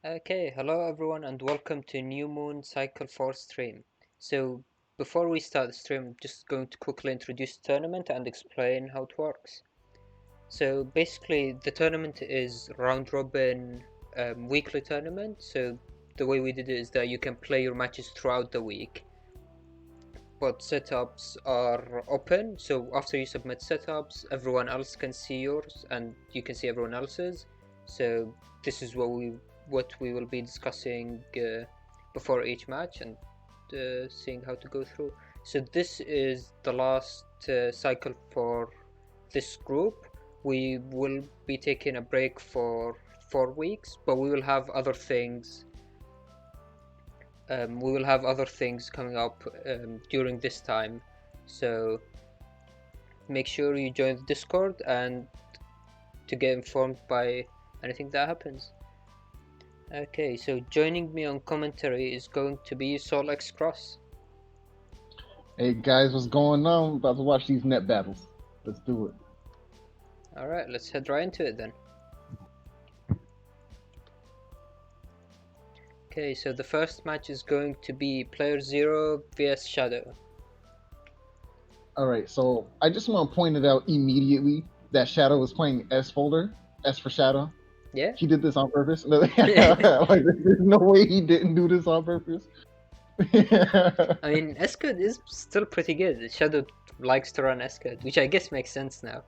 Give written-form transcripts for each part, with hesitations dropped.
Okay, hello everyone and welcome to New Moon Cycle 4 stream. So before we start the stream, I'm just going to quickly introduce the tournament and explain how it works. So basically the tournament is round robin weekly tournament. So the way we did it is that you can play your matches throughout the week, but setups are open. So after you submit setups, everyone else can see yours and you can see everyone else's. So this is what we will be discussing before each match and seeing how to go through. So this is the last cycle for this group. We will be taking a break for 4 weeks, but we will have other things. We will have other things coming up during this time, so make sure you join the Discord and to get informed by anything that happens. Okay, so joining me on commentary is going to be SoulXCross. Hey guys, what's going on? I'm about to watch these net battles. Let's do it. Alright, let's head right into it then. Okay, so the first match is going to be playerzero vs Shadow. Alright, so I just want to point it out immediately that Shadow was playing S folder, S for Shadow. Yeah? He did this on purpose. Like, there's no way he didn't do this on purpose. I mean, S-Code is still pretty good. Shadow likes to run S-Code, which I guess makes sense now.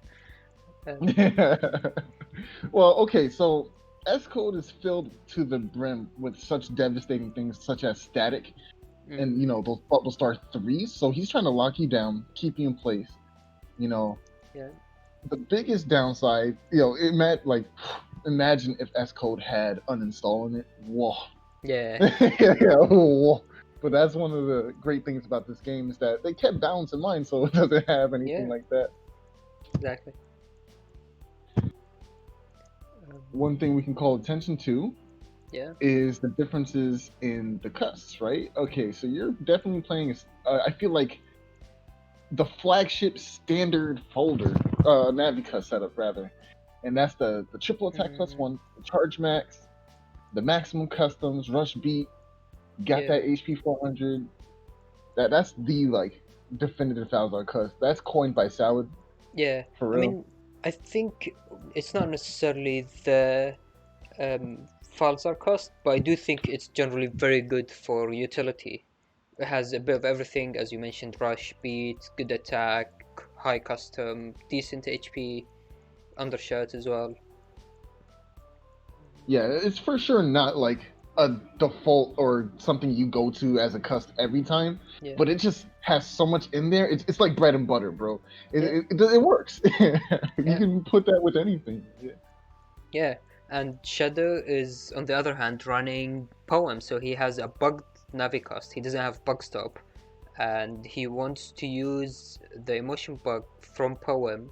Well, okay, so S code is filled to the brim with such devastating things such as static and those bubble star threes. So he's trying to lock you down, keep you in place. Yeah. The biggest downside, imagine if S code had uninstalling it. Whoa. Yeah. Whoa. But that's one of the great things about this game is that they kept balance in mind, so it doesn't have anything like that. Exactly. One thing we can call attention to is the differences in the custs, right? Okay, so you're definitely playing, I feel like, the flagship standard folder, Navica setup, rather. And that's the triple attack +1, the charge max, the maximum customs, rush beat, got that HP 400. That's the, definitive Falzar cust. That's coined by Salad. Yeah, for real. I mean, I think it's not necessarily the Falzar cost, but I do think it's generally very good for utility. It has a bit of everything, as you mentioned: rush, beat, good attack, high custom, decent HP, undershot as well. Yeah, it's for sure not like a default or something you go to as a cust every time, but it just has so much in there. It's like bread and butter, bro. It works. You can put that with anything. Yeah, and Shadow is, on the other hand, running Poem, so he has a bugged Navicost. He doesn't have bug stop, and he wants to use the emotion bug from Poem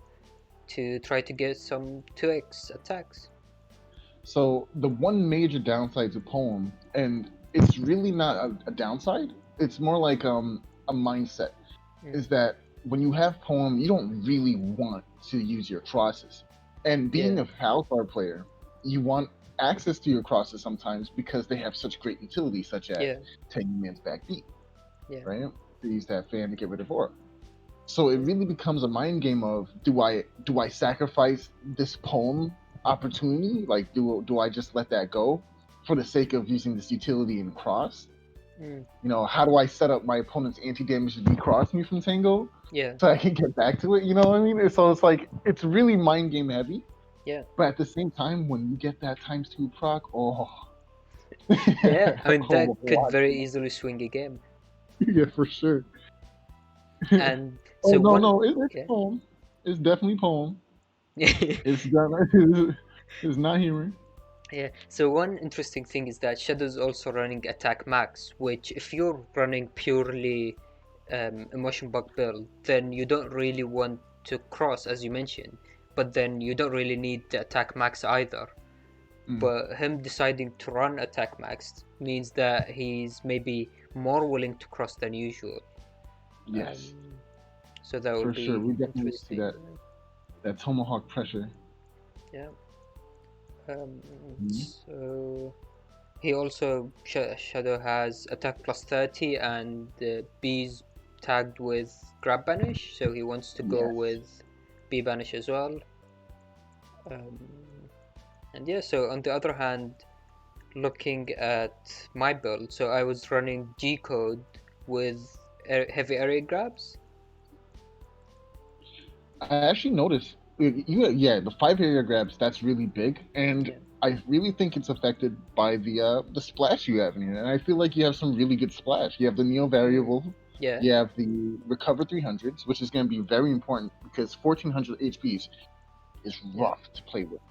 to try to get some 2x attacks. So the one major downside to Poem, and it's really not a downside, it's more like a mindset, is that when you have Poem, you don't really want to use your crosses. And being a Falzar player, you want access to your crosses sometimes because they have such great utility, such as taking man's back beat, right? They use that fan to get rid of aura. So it really becomes a mind game of do I sacrifice this Poem opportunity? Like do I just let that go for the sake of using this utility in cross? How do I set up my opponent's anti-damage to decross me from Tango? So I can get back to it, you know what I mean? So it's like it's really mind game heavy. Yeah. But at the same time, when you get that ×2 proc, yeah, I mean that could very easily swing a game. Yeah, for sure. And so it's Poem. It's definitely Poem. It's not humor. Yeah, so one interesting thing is that Shadow's also running attack max, which if you're running purely emotion bug build, then you don't really want to cross, as you mentioned, but then you don't really need the attack max either. But him deciding to run attack max means that he's maybe more willing to cross than usual. Yes. So that would be we definitely see that tomahawk pressure. Yeah. So He also Shadow has attack plus 30 and B's tagged with grab banish, so he wants to go Yes. with B banish as well. And yeah, so on the other hand, looking at my build, so I was running G code with heavy area grabs. I actually noticed yeah, the 5 area grabs, that's really big, and Yeah. I really think it's affected by the splash you have in here. And I feel like you have some really good splash. You have the neo variable, Yeah. you have the recover 300s, which is going to be very important because 1400 HPs is rough to play with,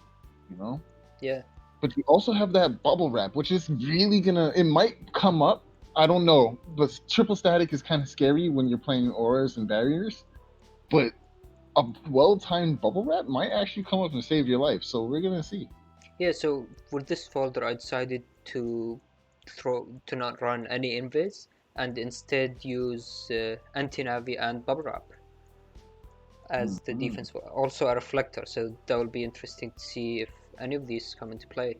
you know. Yeah. But you also have that bubble wrap, which is really gonna. It might come up. I don't know, but triple static is kind of scary when you're playing auras and barriers. But a well-timed bubble wrap might actually come up and save your life. So we're gonna see. Yeah, so for this folder I decided to not run any invis and instead use anti-navi and bubble wrap as the Mhm. defense, also a reflector, so that will be interesting to see if any of these come into play.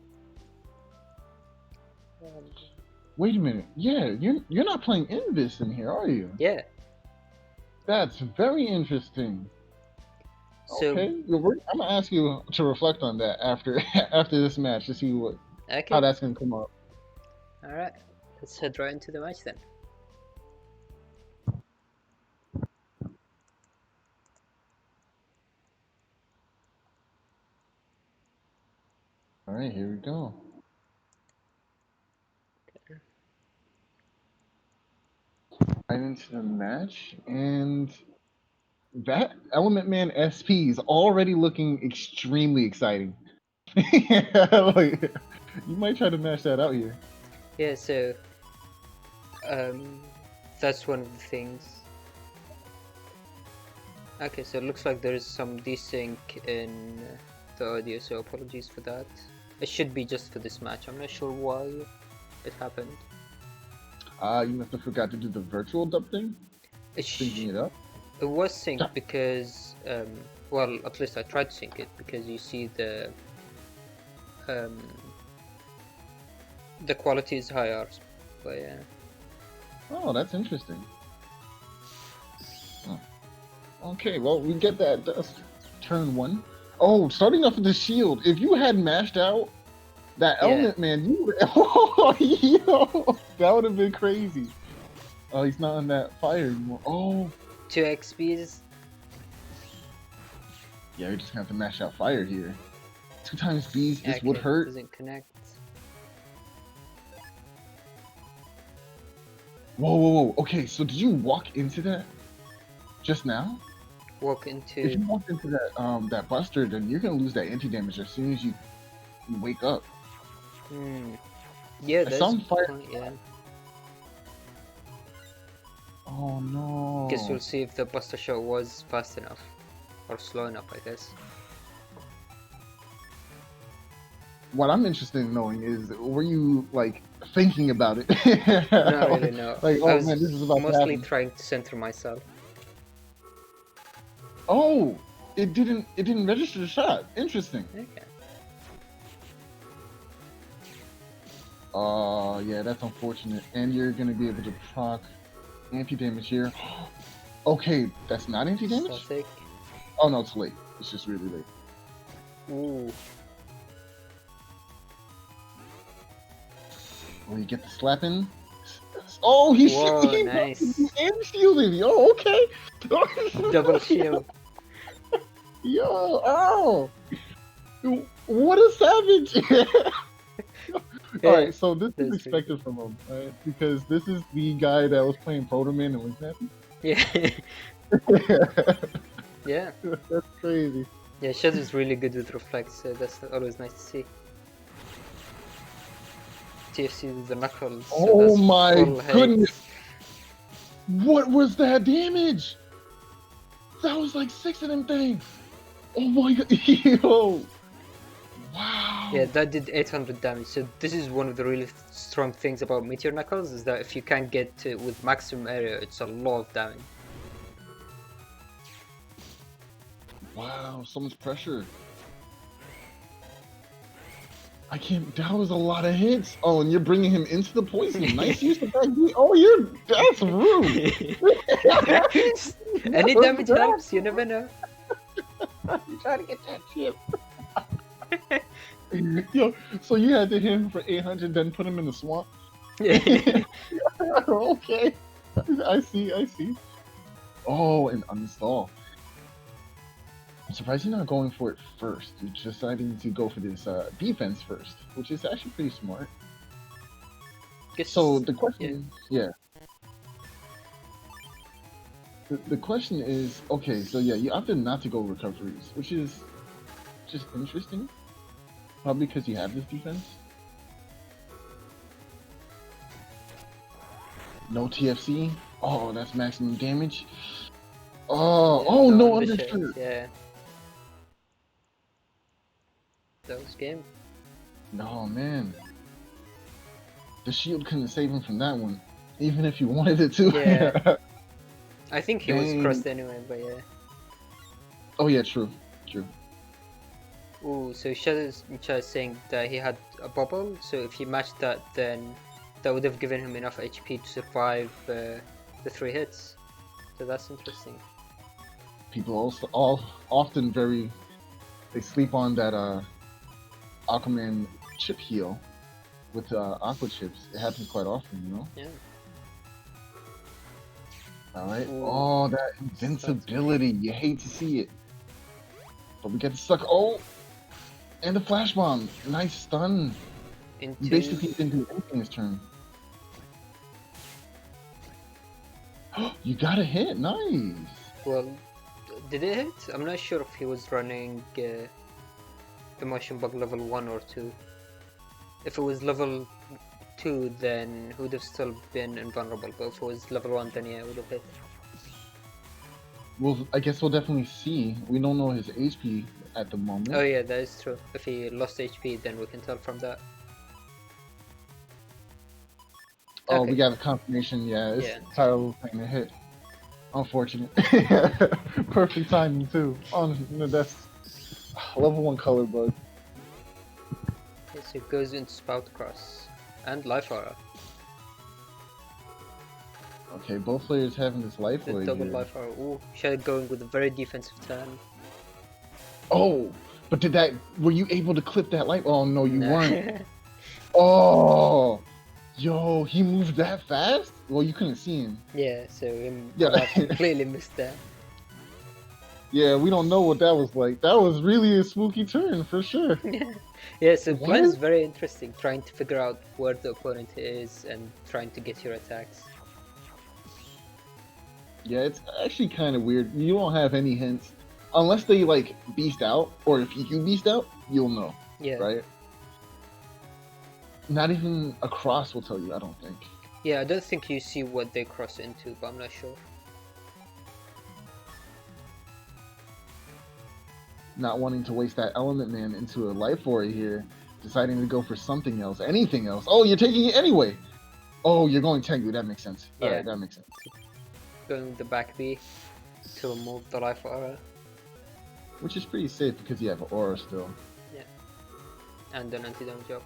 Wait a minute. Yeah, you're not playing Invis in here, are you? Yeah, That's very interesting. so Okay, I'm gonna ask you to reflect on that after after this match to see how okay, that's gonna come up. alright, let's head right into the match then. All right, here we go. Right into the match, and that Element Man SP is already looking extremely exciting. Like, you might try to match that out here. Yeah, so that's one of the things. Okay, so it looks like there is some desync in the audio, so apologies for that. It should be just for this match, I'm not sure why it happened. You must have forgot to do the virtual dub thing, syncing it up. It was synced because, well, at least I tried to sync it because you see the quality is higher, but yeah. Oh, that's interesting. Oh. Okay, well, we get that turn one. Oh, starting off with the shield. If you had mashed out that Yeah. Element Man, you would. Oh, yo, that would have been crazy. Oh, he's not on that fire anymore. Oh. 2 XPs. Yeah, you're just gonna have to mash out fire here. 2 times bees, this Okay, would hurt. doesn't connect. Whoa, whoa, whoa. Okay, so did you walk into that just now? Walk If into. you walk into that buster, then you're gonna lose that anti-damage as soon as you wake up. Yeah, I that's saw him fire. point, yeah. Oh no. Guess we'll see if the Buster Shot was fast enough. Or slow enough, I guess. What I'm interested in knowing is, were you like thinking about it? Not really, no. Like, I oh was man, this is about to mostly happen. trying to center myself. Oh, it didn't register the shot. Interesting. Okay. Yeah, that's unfortunate. And you're gonna be able to proc anti-damage here. Okay, that's not anti-damage? Static. Oh no, it's late. It's just really late. Ooh. Will you get the slap in? Oh, he's Whoa, he nice. and shielded. Yo, okay. Double shield. Yo, oh. What a savage. Yeah, Alright, so this is that's expected from him, right? Because this is the guy that was playing Protoman and Link Snappy. Yeah. Yeah. That's crazy. Yeah, Shadow's really good with reflex, so that's always nice to see. TFC with the knuckles. So Oh that's my full goodness. hate. What was that damage? That was like 6 of them things. Oh my god. Yo. Wow. Yeah, that did 800 damage. So this is one of the really strong things about Meteor Knuckles, is that if you can't get to with maximum area, it's a lot of damage. Wow, so much pressure. I can't. That was a lot of hits. Oh, and you're bringing him into the poison. Nice use of that. Oh, that's rude. Any What was damage helps, you never know. that? You trying to get that chip. Yo, so you had to hit him for 800, then put him in the swamp? Okay. I see. Oh, and uninstall. I'm surprised you're not going for it first. You're deciding to go for this defense first, which is actually pretty smart. So the question, yeah. The question is, okay, so yeah, you opted not to go recoveries, which is just interesting. Probably because you have this defense. No TFC. Oh, that's maximum damage. Oh, Yeah, oh no, undershirt. undershirt. Yeah. That was game. No, man. The shield couldn't save him from that one, even if you wanted it to. Yeah. I think he was crossed anyway, but yeah. Oh yeah, true. Ooh, so Shadow's saying that he had a bubble, so if he matched that, then that would have given him enough HP to survive the 3 hits. So that's interesting. People also often they sleep on that Aquaman chip heal with aqua chips. It happens quite often, you know? Yeah. Alright. Oh, that invincibility. You hate to see it. But we get to suck. Oh! And the flash bomb. Nice stun. You basically didn't do anything this turn. You got a hit. Nice. Well, did it hit? I'm not sure if he was running Emotion Bug level 1 or 2. If it was level 2, then he would have still been invulnerable, but if it was level 1, then yeah, it would have hit. Well, I guess we'll definitely see. We don't know his HP at the moment. Oh yeah, that is true. If he lost HP, then we can tell from that. Oh, okay. We got a confirmation. Yeah, it's Tyler playing a hit. Unfortunate. Perfect timing too. That's level 1 color bug. Yes, it goes into Spout Cross and Life Aura. Okay, both players having this life aura. Double Life Aura. Ooh, Shadow going with a very defensive turn. Oh, but were you able to clip that life? Oh no, you weren't. Oh, yo, he moved that fast? Well, you couldn't see him. Yeah, so I completely missed that. Yeah, we don't know what that was like. That was really a spooky turn for sure. Yeah, so plan is very interesting, trying to figure out where the opponent is and trying to get your attacks. Yeah, it's actually kind of weird. You don't have any hints. Unless they, like, beast out, or if you beast out, you'll know. Yeah. Right? Not even a cross will tell you, I don't think. Yeah, I don't think you see what they cross into, but I'm not sure. Not wanting to waste that Element Man into a Life Aura here, deciding to go for something else, anything else. Oh, you're taking it anyway! Oh, you're going Tengu, that makes sense. Yeah. Alright, that makes sense. Going with the back B to remove the Life Aura. Which is pretty safe because you have Aura still. Yeah. And an anti-damage up.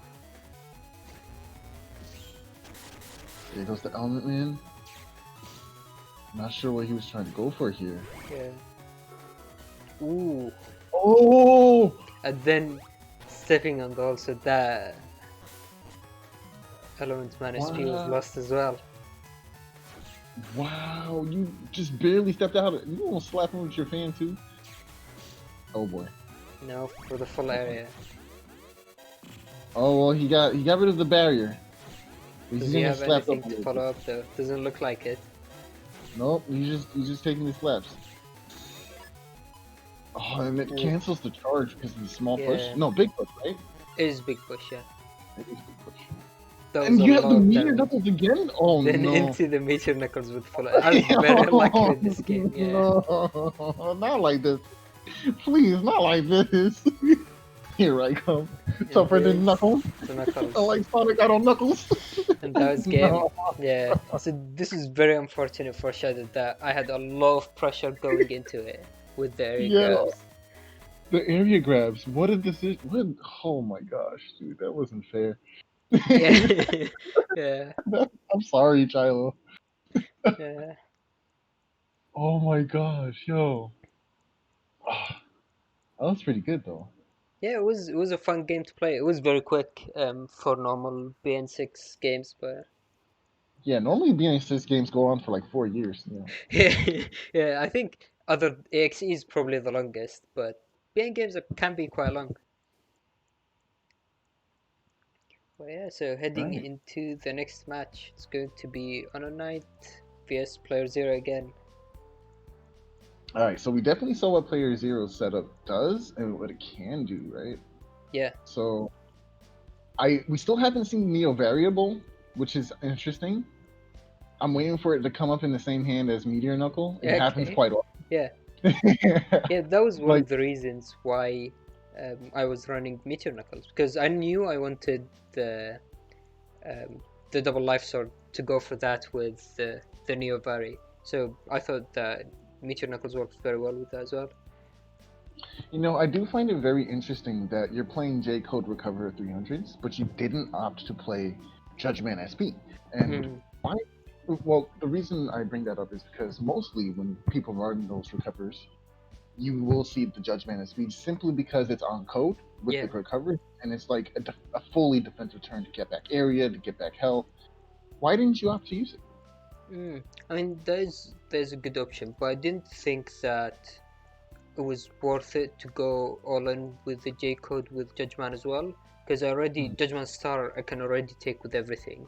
There goes the Element Man. Not sure what he was trying to go for here. Yeah. Ooh. Oh! And then stepping on the also that Element Man SP was lost as well. Wow, you just barely stepped out. You almost slap him with your fan too. Oh boy. No, for the full area. Oh well, he got rid of the barrier. Does he have anything to follow up though? Doesn't look like it. Nope, he's just taking the slaps. Oh, and it cancels the charge because of the small push. No, big push, right? It is big push, yeah. It is big push. And you have the meteor knuckles again? Oh then no! Into the meteor knuckles with full. I was very lucky with this game. Yeah. No, not like this. Please, not like this. Here I come. Tougher than Knuckles. I like Sonic, I don't Knuckles. And that was game. No. Yeah. So this is very unfortunate for Shadow that I had a lot of pressure going into it with the air grabs. The area grabs. What a decision! What? Oh my gosh, dude, that wasn't fair. Yeah, yeah, I'm sorry, Chilo. yeah. Oh my gosh, yo. Ah, that was pretty good though. Yeah, it was a fun game to play. It was very quick for normal BN6 games, but Yeah, normally BN6 games go on for like 4 years. You know. yeah, yeah. I think other AXE is probably the longest, but BN games can be quite long. Well, yeah, so heading Right. into the next match, it's going to be HonorNite vs playerzero again. All right, so we definitely saw what Player Zero setup does and what it can do, right? Yeah, So we still haven't seen Neo Variable, which is interesting. I'm waiting for it to come up in the same hand as Meteor Knuckle. It happens okay. quite Yeah, often. yeah, that was one Like, of the reasons why I was running Meteor Knuckles because I knew I wanted um, the double life sword to go for that with the Neo Vari. So I thought that Meteor Knuckles worked very well with that as well. I do find it very interesting that you're playing J Code Recover 300s, but you didn't opt to play Judgment SP. And Mm, why? Well, the reason I bring that up is because mostly when people run those recovers, you will see the Judgment SP simply because it's on code with the yeah. recovery, and it's like a fully defensive turn to get back area, to get back health. Why didn't you opt to use it? I mean, there's a good option, but I didn't think that it was worth it to go all in with the J code with Judgment as well, because Judgment Star I can already take with everything,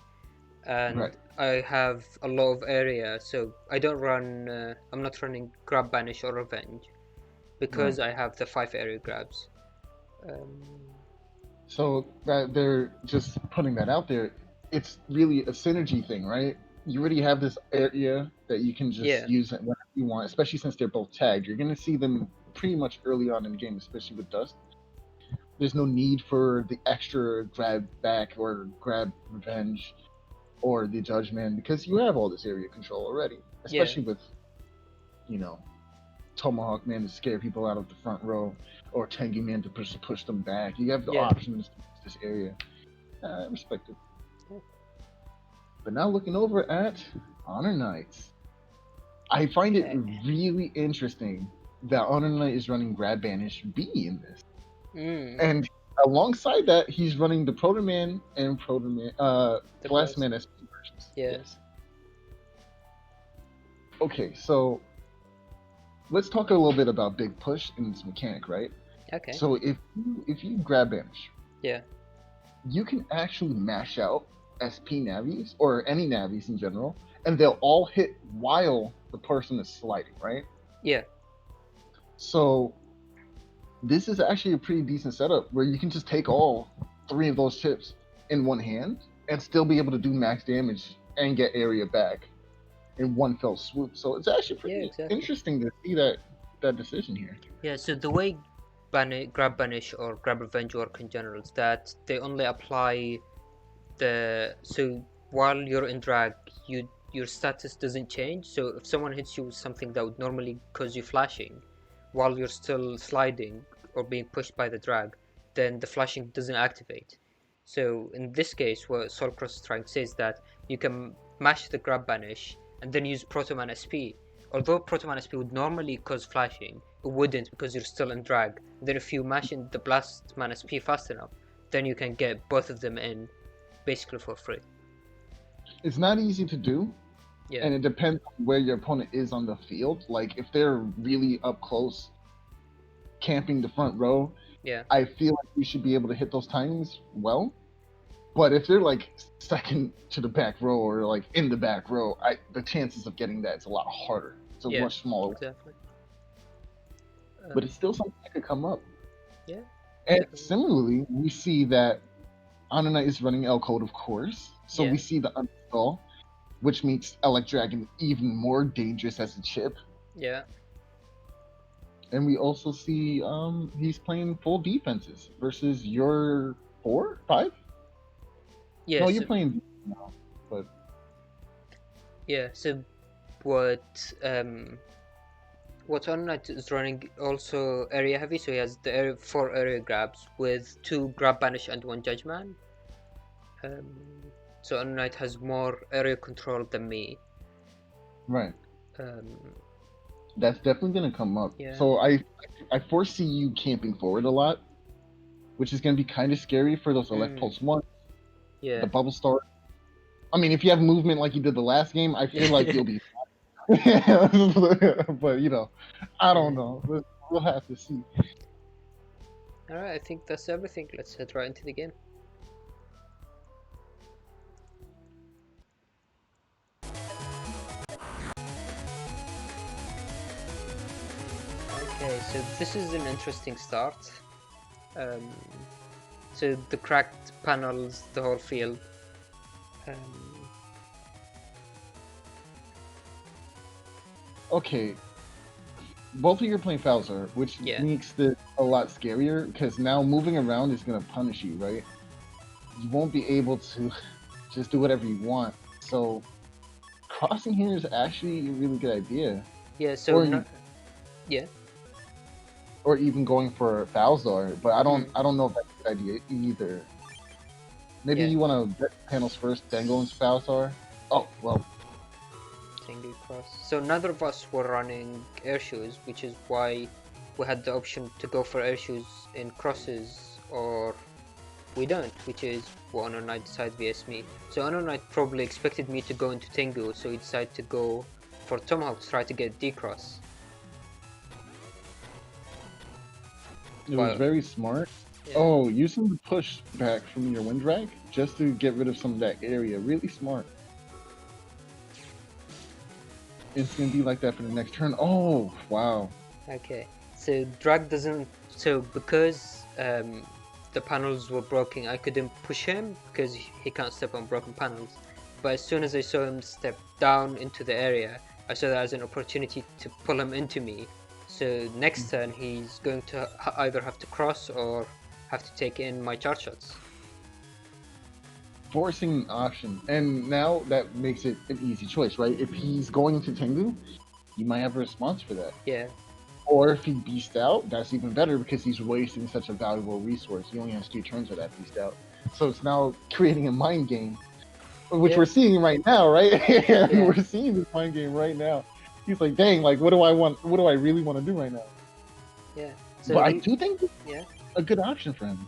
Right. and I have a lot of area, so I don't run. I'm not running Grab Banish or Revenge Right. because I have the 5 area grabs. Um, So that they're just putting that out there, it's really a synergy thing, right? You already have this area that you can just yeah, use it whenever you want, especially since they're both tagged. You're going to see them pretty much early on in the game, especially with Dust. There's no need for the extra grab back or grab revenge or the judgment because you have all this area control already, yeah, especially with, you know, Tomahawk Man to scare people out of the front row or Tengu Man to push them back. You have the yeah, options to use this area. I respect it. yeah. But now looking over at Honor Knights, I find it Okay. really interesting that Honor Knight is running Grab Banish B in this. Mm, And alongside that, he's running the Proto Man and the Blast blast. Man SP versions. Yeah. Yes. Okay, so let's talk a little bit about Big Push and its mechanic, right? Okay. So if you grab Banish, Yeah. you can actually mash out SP navies or any navies in general, and they'll all hit while the person is sliding, right? Yeah. So this is actually a pretty decent setup where you can just take all 3 of those chips in one hand and still be able to do max damage and get area back in one fell swoop. So it's actually Yeah. pretty Exactly. interesting to see that decision here. Yeah. So the way grab banish or grab revenge work in general is that they only apply so while you're in drag, your status doesn't change. So if someone hits you with something that would normally cause you flashing, while you're still sliding or being pushed by the drag, then the flashing doesn't activate. So in this case, what SoulXCross is trying to say is that you can mash the grab banish and then use Protoman SP. Although Protoman SP would normally cause flashing, it wouldn't because you're still in drag. And then if you mash in the Blast Man SP fast enough, then you can get both of them in basically for free. It's not easy to do, Yeah, and it depends on where your opponent is on the field. Like if they're really up close, camping the front row, yeah, I feel like you should be able to hit those timings well. But if they're like second to the back row or like in the back row, the chances of getting that is a lot harder. It's a yeah, much smaller, exactly. but it's still something that could come up. Yeah, And definitely. similarly, we see that Anana is running L code, of course. So Yeah, we see the uninstall, which makes Elect Dragon even more dangerous as a chip. yeah, And we also see he's playing full defenses versus your 4, 5. yeah. No, you're So playing now, but yeah, so what um what HonorNite is running also area heavy, so he has the 4 area grabs with 2 grab banish and 1 judgment. So HonorNite has more area control than me. Right. Um, That's definitely gonna come up. Yeah. So I foresee you camping forward a lot, which is gonna be kind of scary for those elect pulse ones, yeah. the bubble star. I mean, if you have movement like you did the last game, I feel like you'll be. But you know, I don't know. We'll have to see. Alright, I think that's everything. Let's head right into the game. Okay, so this is an interesting start. So the cracked panels, the whole field. Okay, both of you are playing Falzar, which makes this a lot scarier because now moving around is gonna punish you, right? You won't be able to just do whatever you want. So crossing here is actually a really good idea. Yeah. So yeah. Or even going for Falzar, but I don't know if that's a good idea either. Maybe you want to get panels first, then go into Falzar. Oh well. Tango cross. So neither of us were running air shoes, which is why we had the option to go for air shoes in crosses, or we don't, which is what HonorNite decided vs me. So HonorNite probably expected me to go into Tengu, so he decided to go for Tomahawk to try to get D-cross. It was very smart. Yeah. Oh, using the push back from your wind drag just to get rid of some of that area. Really smart. It's gonna be like that for the next turn. Oh, wow. Okay, so drag doesn't. So because the panels were broken, I couldn't push him because he can't step on broken panels. But as soon as I saw him step down into the area, I saw that as an opportunity to pull him into me. So next turn he's going to either have to cross or have to take in my charge shots. Forcing an option, and now that makes it an easy choice, right? If he's going to Tengu, you might have a response for that. Yeah. Or if he beast out, that's even better because he's wasting such a valuable resource. He only has 3 turns of that beast out. So it's now creating a mind game, which we're seeing right now, right? We're seeing this mind game right now. He's like, dang, like, what do I want? What do I really want to do right now? Yeah. So but I do think a good option for him.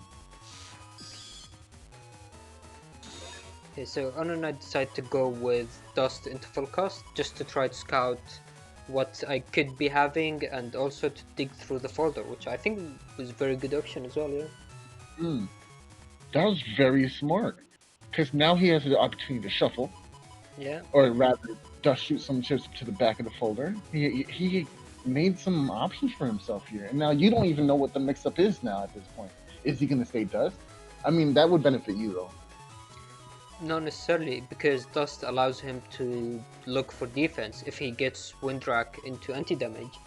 Okay, so HonorNite decided to go with Dust into full cost just to try to scout what I could be having and also to dig through the folder, which I think was a very good option as well, yeah. That was very smart, because now he has the opportunity to shuffle. Yeah. Or rather, Dust shoot some chips to the back of the folder. He made some options for himself here, and now you don't even know what the mix-up is now at this point. Is he going to stay Dust? I mean, that would benefit you, though. Not necessarily, because Dust allows him to look for defense. If he gets Windrak into anti-damage,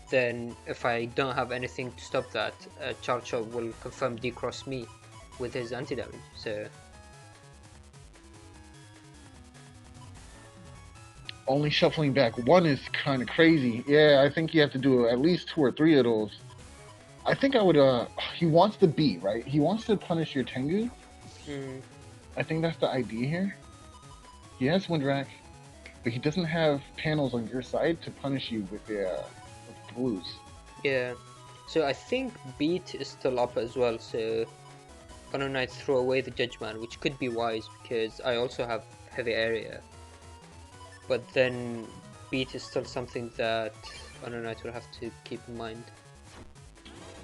then if I don't have anything to stop that, Charge Shot will confirm decross me with his anti-damage, so... Only shuffling back 1 is kind of crazy. Yeah, I think you have to do at least 2 or 3 of those. I think I would, he wants to beat, right? He wants to punish your Tengu. I think that's the idea here. He has Windrak, but he doesn't have panels on your side to punish you with the blues. Yeah, so I think Beat is still up as well, so HonorNite throw away the Judgment, which could be wise because I also have heavy area. But then Beat is still something that HonorNite will have to keep in mind.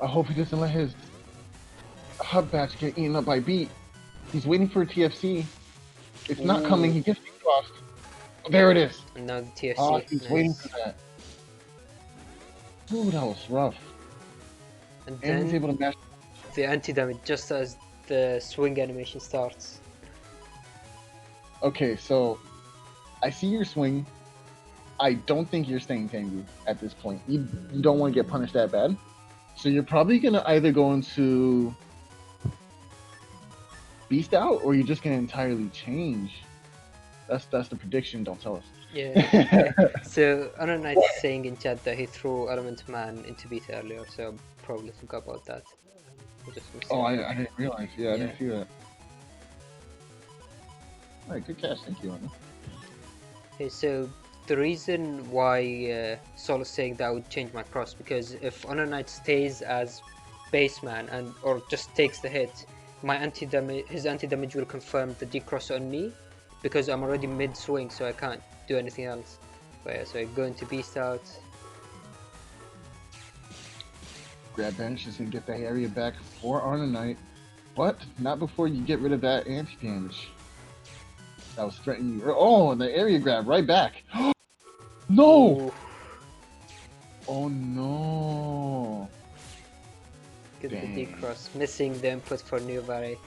I hope he doesn't let his hub batch get eaten up by Beat. He's waiting for a TFC. It's not coming. He gets crossed. Oh, there it is. And now the TFC. He's waiting for that. Ooh, that was rough. And then he's able to mash the anti-damage just as the swing animation starts. Okay, so I see your swing. I don't think you're staying Tengu at this point. You don't want to get punished that bad. So you're probably going to either go into Beast out, or you're just going to entirely change. That's the prediction. Don't tell us. Yeah. So HonorNite is saying in chat that he threw Element Man into beta earlier, so I probably forgot about that. I just missed Oh, it. I didn't realize. Yeah, I Yeah. didn't see that. Alright, good catch. Thank you, Anna. Okay, so the reason why Sol is saying that I would change my cross, because if HonorNite stays as baseman and or just takes the hit, my his anti-damage will confirm the decross on me, because I'm already mid-swing, so I can't do anything else. But yeah, so I go into Beast out. Grab banishes and get that area back for HonorNite. But not before you get rid of that anti-damage. That was threatening you. Oh, and the area grab right back. No! Ooh, Oh no. get the Dang. decross, missing the input for new Vary.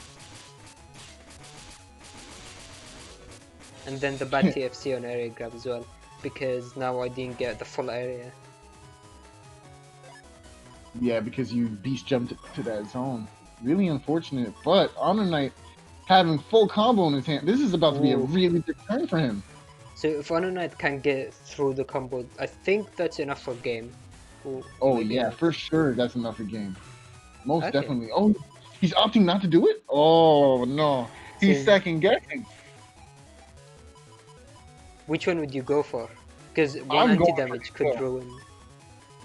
And then the bad TFC on area grab as well, because now I didn't get the full area. Yeah, because you beast jumped to that zone. Really unfortunate, but HonorNite having full combo in his hand. This is about to be a Ooh. really big turn for him. So if HonorNite can get through the combo, I think that's enough for game. Ooh, Oh maybe yeah, not. for sure that's enough for game. Most Okay. definitely. Oh, he's opting not to do it? Oh no. He's So second guessing. which one would you go for? Because one I'm going for anti-damage the could kill. ruin.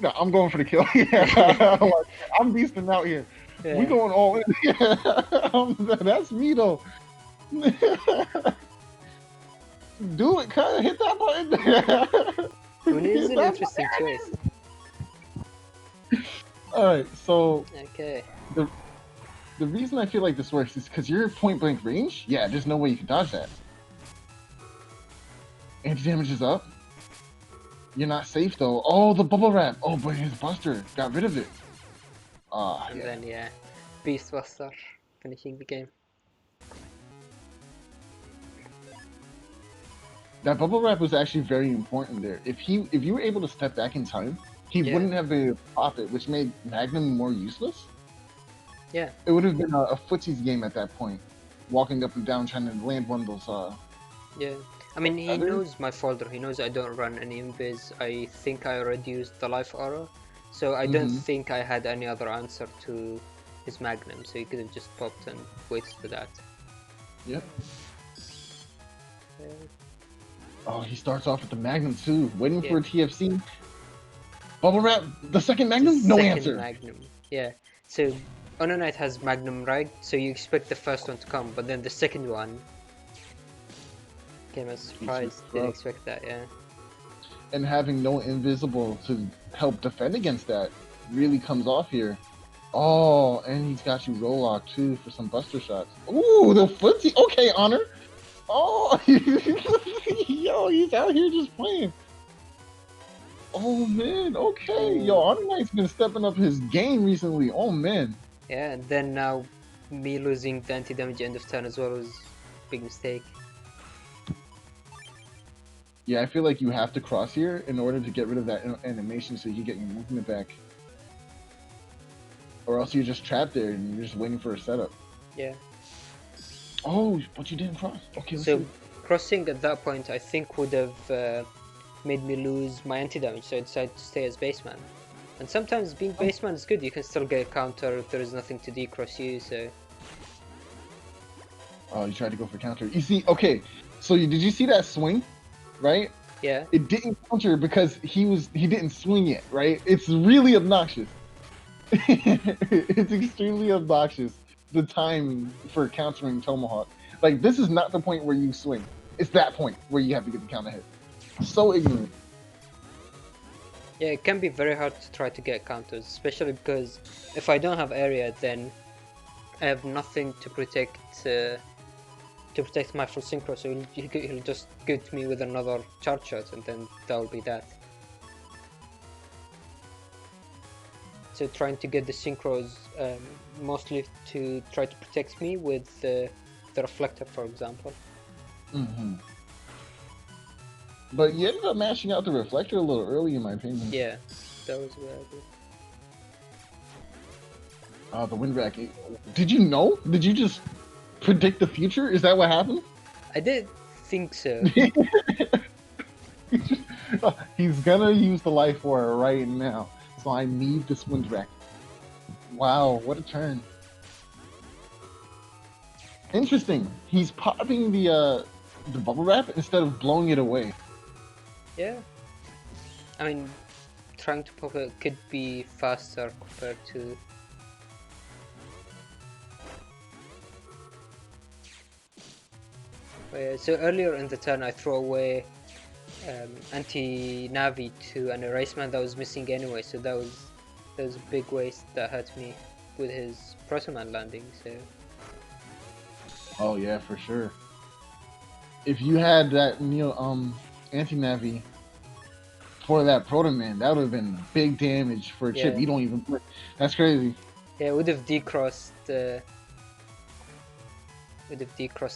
No, I'm going for the kill. Yeah. I'm beasting out here. We Yeah. going all in. That's me though. Do it, cut. Hit that button. I mean, it is Hit an that interesting choice. button. All right, so Okay. the reason I feel like this works is because you're point blank range. Yeah, there's no way you can dodge that. Anti damage is up. You're not safe though. Oh, the bubble wrap. Oh, but his buster got rid of it. Ah, And yeah. then yeah, Beastbuster finishing the game. That bubble wrap was actually very important there. If you were able to step back in time, he Yeah. wouldn't have been able to pop it, which made Magnum more useless. Yeah. It would have been a footsies game at that point, walking up and down trying to land one of those. Yeah. I mean, he Feathers? knows my folder. He knows I don't run any invis. I think I already used the life aura, so I don't think I had any other answer to his Magnum. So he could have just popped and waited for that. Yep. Uh, Oh, he starts off with the Magnum too, waiting Yeah. for a TFC. Bubble wrap, the second the Magnum, no second answer. Magnum. Yeah. So HonorNite has Magnum right, so you expect the first one to come, but then the second one came as a surprise. Didn't expect that. Yeah. And having no invisible to help defend against that really comes off here. Oh, and he's got you roll lock too for some buster shots. Ooh, the footsie. Okay, Honor. Oh, yo, he's out here just playing. Oh man, okay. Yo, HonorNite's been stepping up his game recently. Oh man. Yeah, and then now me losing the anti-damage end of turn as well was a big mistake. Yeah, I feel like you have to cross here in order to get rid of that animation so you can get your movement back. Or else you're just trapped there and you're just waiting for a setup. Yeah. Oh, but you didn't cross. Okay, let's So see. crossing at that point I think would have made me lose my anti-damage, so I decided to stay as baseman. And sometimes being baseman is good, you can still get a counter if there is nothing to decross you, so... Oh, you tried to go for counter. You see, okay, so did you see that swing? Right? Yeah. It didn't counter because he didn't swing it, right? It's really obnoxious. It's extremely obnoxious, the timing for countering Tomahawk. Like, this is not the point where you swing. It's that point where you have to get the counter hit. So ignorant. Yeah, it can be very hard to try to get counters, especially because if I don't have area, then I have nothing to protect my full synchro, so he'll just get me with another charge shot, and then that'll be that. So trying to get the synchros mostly to try to protect me with the reflector, for example. Mm-hmm. But you ended up mashing out the reflector a little early, in my opinion. Yeah, that was where I did. Oh, the wind rack. Did you know? Did you just predict the future? Is that what happened? I did think so. He's gonna use the life for it right now. So I need this wind wreck. Wow, what a turn. Interesting. He's popping the bubble wrap instead of blowing it away. Yeah. I mean, trying to pop it could be faster compared to... so earlier in the turn I threw away anti-Navi to an Eraseman that was missing anyway, so that was a big waste that hurt me with his Protoman landing, so... Oh yeah, for sure. If you had that anti-Navi for that Protoman, that would have been big damage for a chip Yeah. you don't even play. That's crazy. Yeah, it would have decrossed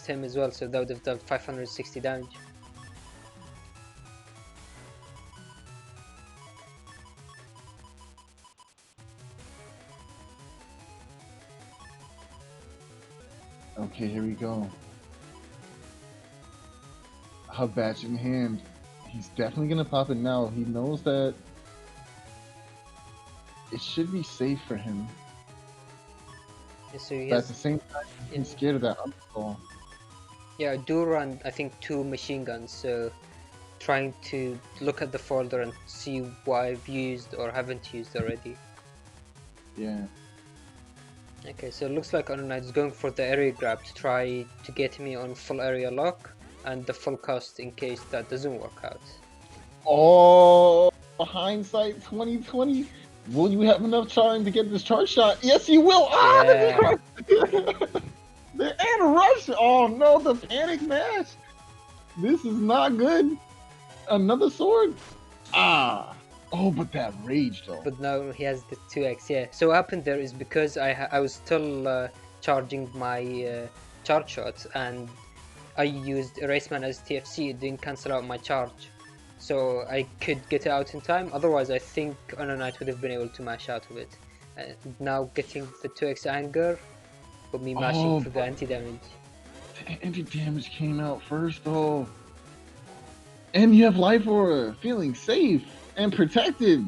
him as well, so that would have done 560 damage. Okay, here we go. Hub batch in hand. He's definitely gonna pop it now. He knows that it should be safe for him. Yeah, so he But has... at the same time, he's scared of that underball. Yeah, I do run, I think, 2 machine guns, so trying to look at the folder and see what I've used or haven't used already. Yeah. Okay, so it looks like HonorNite is going for the area grab to try to get me on full area lock and the full cost in case that doesn't work out. Oh, hindsight 2020. Will you have enough time to get this charge shot? Yes, you will. Ah, Yeah. and rush. Oh no, the panic mash. This is not good. Another sword. Ah. Oh, but that rage though. But now he has the 2x, yeah. So what happened there is because I was still charging my charge shot and I used Eraseman as TFC, it didn't cancel out my charge. So I could get it out in time, otherwise I think HonorNite would have been able to mash out of it. Now getting the 2x anger, but me mashing for the anti-damage. The anti-damage came out first though. And you have life aura, feeling safe and protected.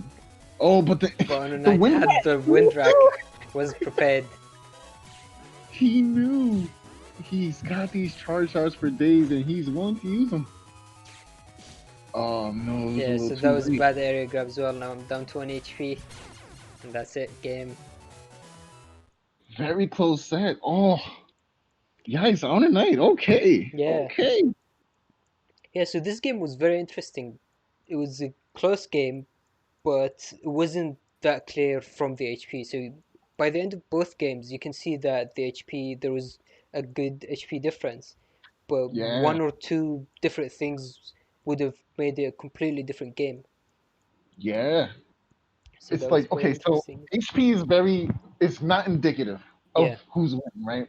Oh, but the HonorNite had the wind rack, was prepared. He knew. He's got these charge shots for days and he's willing to use them. Oh no. Yeah, so that was a bad area grab as well. Now I'm down to 1 HP. And that's it, game. Very close set. Oh. Yikes, HonorNite. Okay. Yeah. Okay. Yeah, so this game was very interesting. It was a close game, but it wasn't that clear from the HP. So by the end of both games, you can see that the HP, there was a good HP difference. But Yeah. 1 or 2 different things would have made it a completely different game. Yeah. So it's like, okay, so HP is it's not indicative of who's winning, right?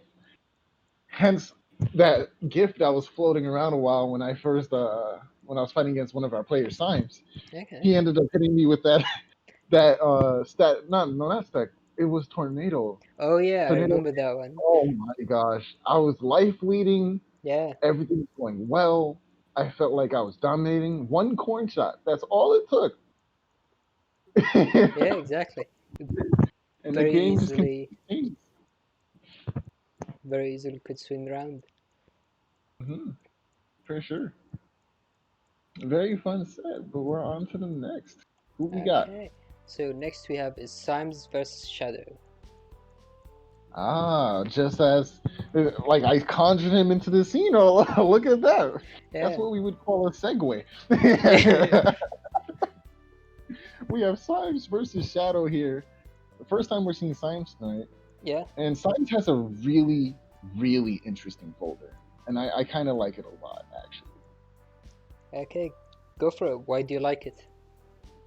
Hence that gift that was floating around a while when I first when I was fighting against one of our players, Symes. Okay. He ended up hitting me with that not stack. It was tornado. Oh yeah, tornado. I remember that one. Oh my gosh. I was life leading. Yeah. Everything was going well. I felt like I was dominating. 1 corn shot. That's all it took. Yeah, exactly. And very the game easily, just very easily could swing around. For sure. Very fun set, but we're on to the next. Who we got? So next we have is Symes versus Shadow. Ah, just as like I conjured him into the scene. Oh, look at that. Yeah. That's what we would call a segue. We have Symes versus Shadow here. The first time we're seeing Symes tonight. Yeah. And Symes has a really, really interesting folder. And I kind of like it a lot, actually. Okay, go for it. Why do you like it?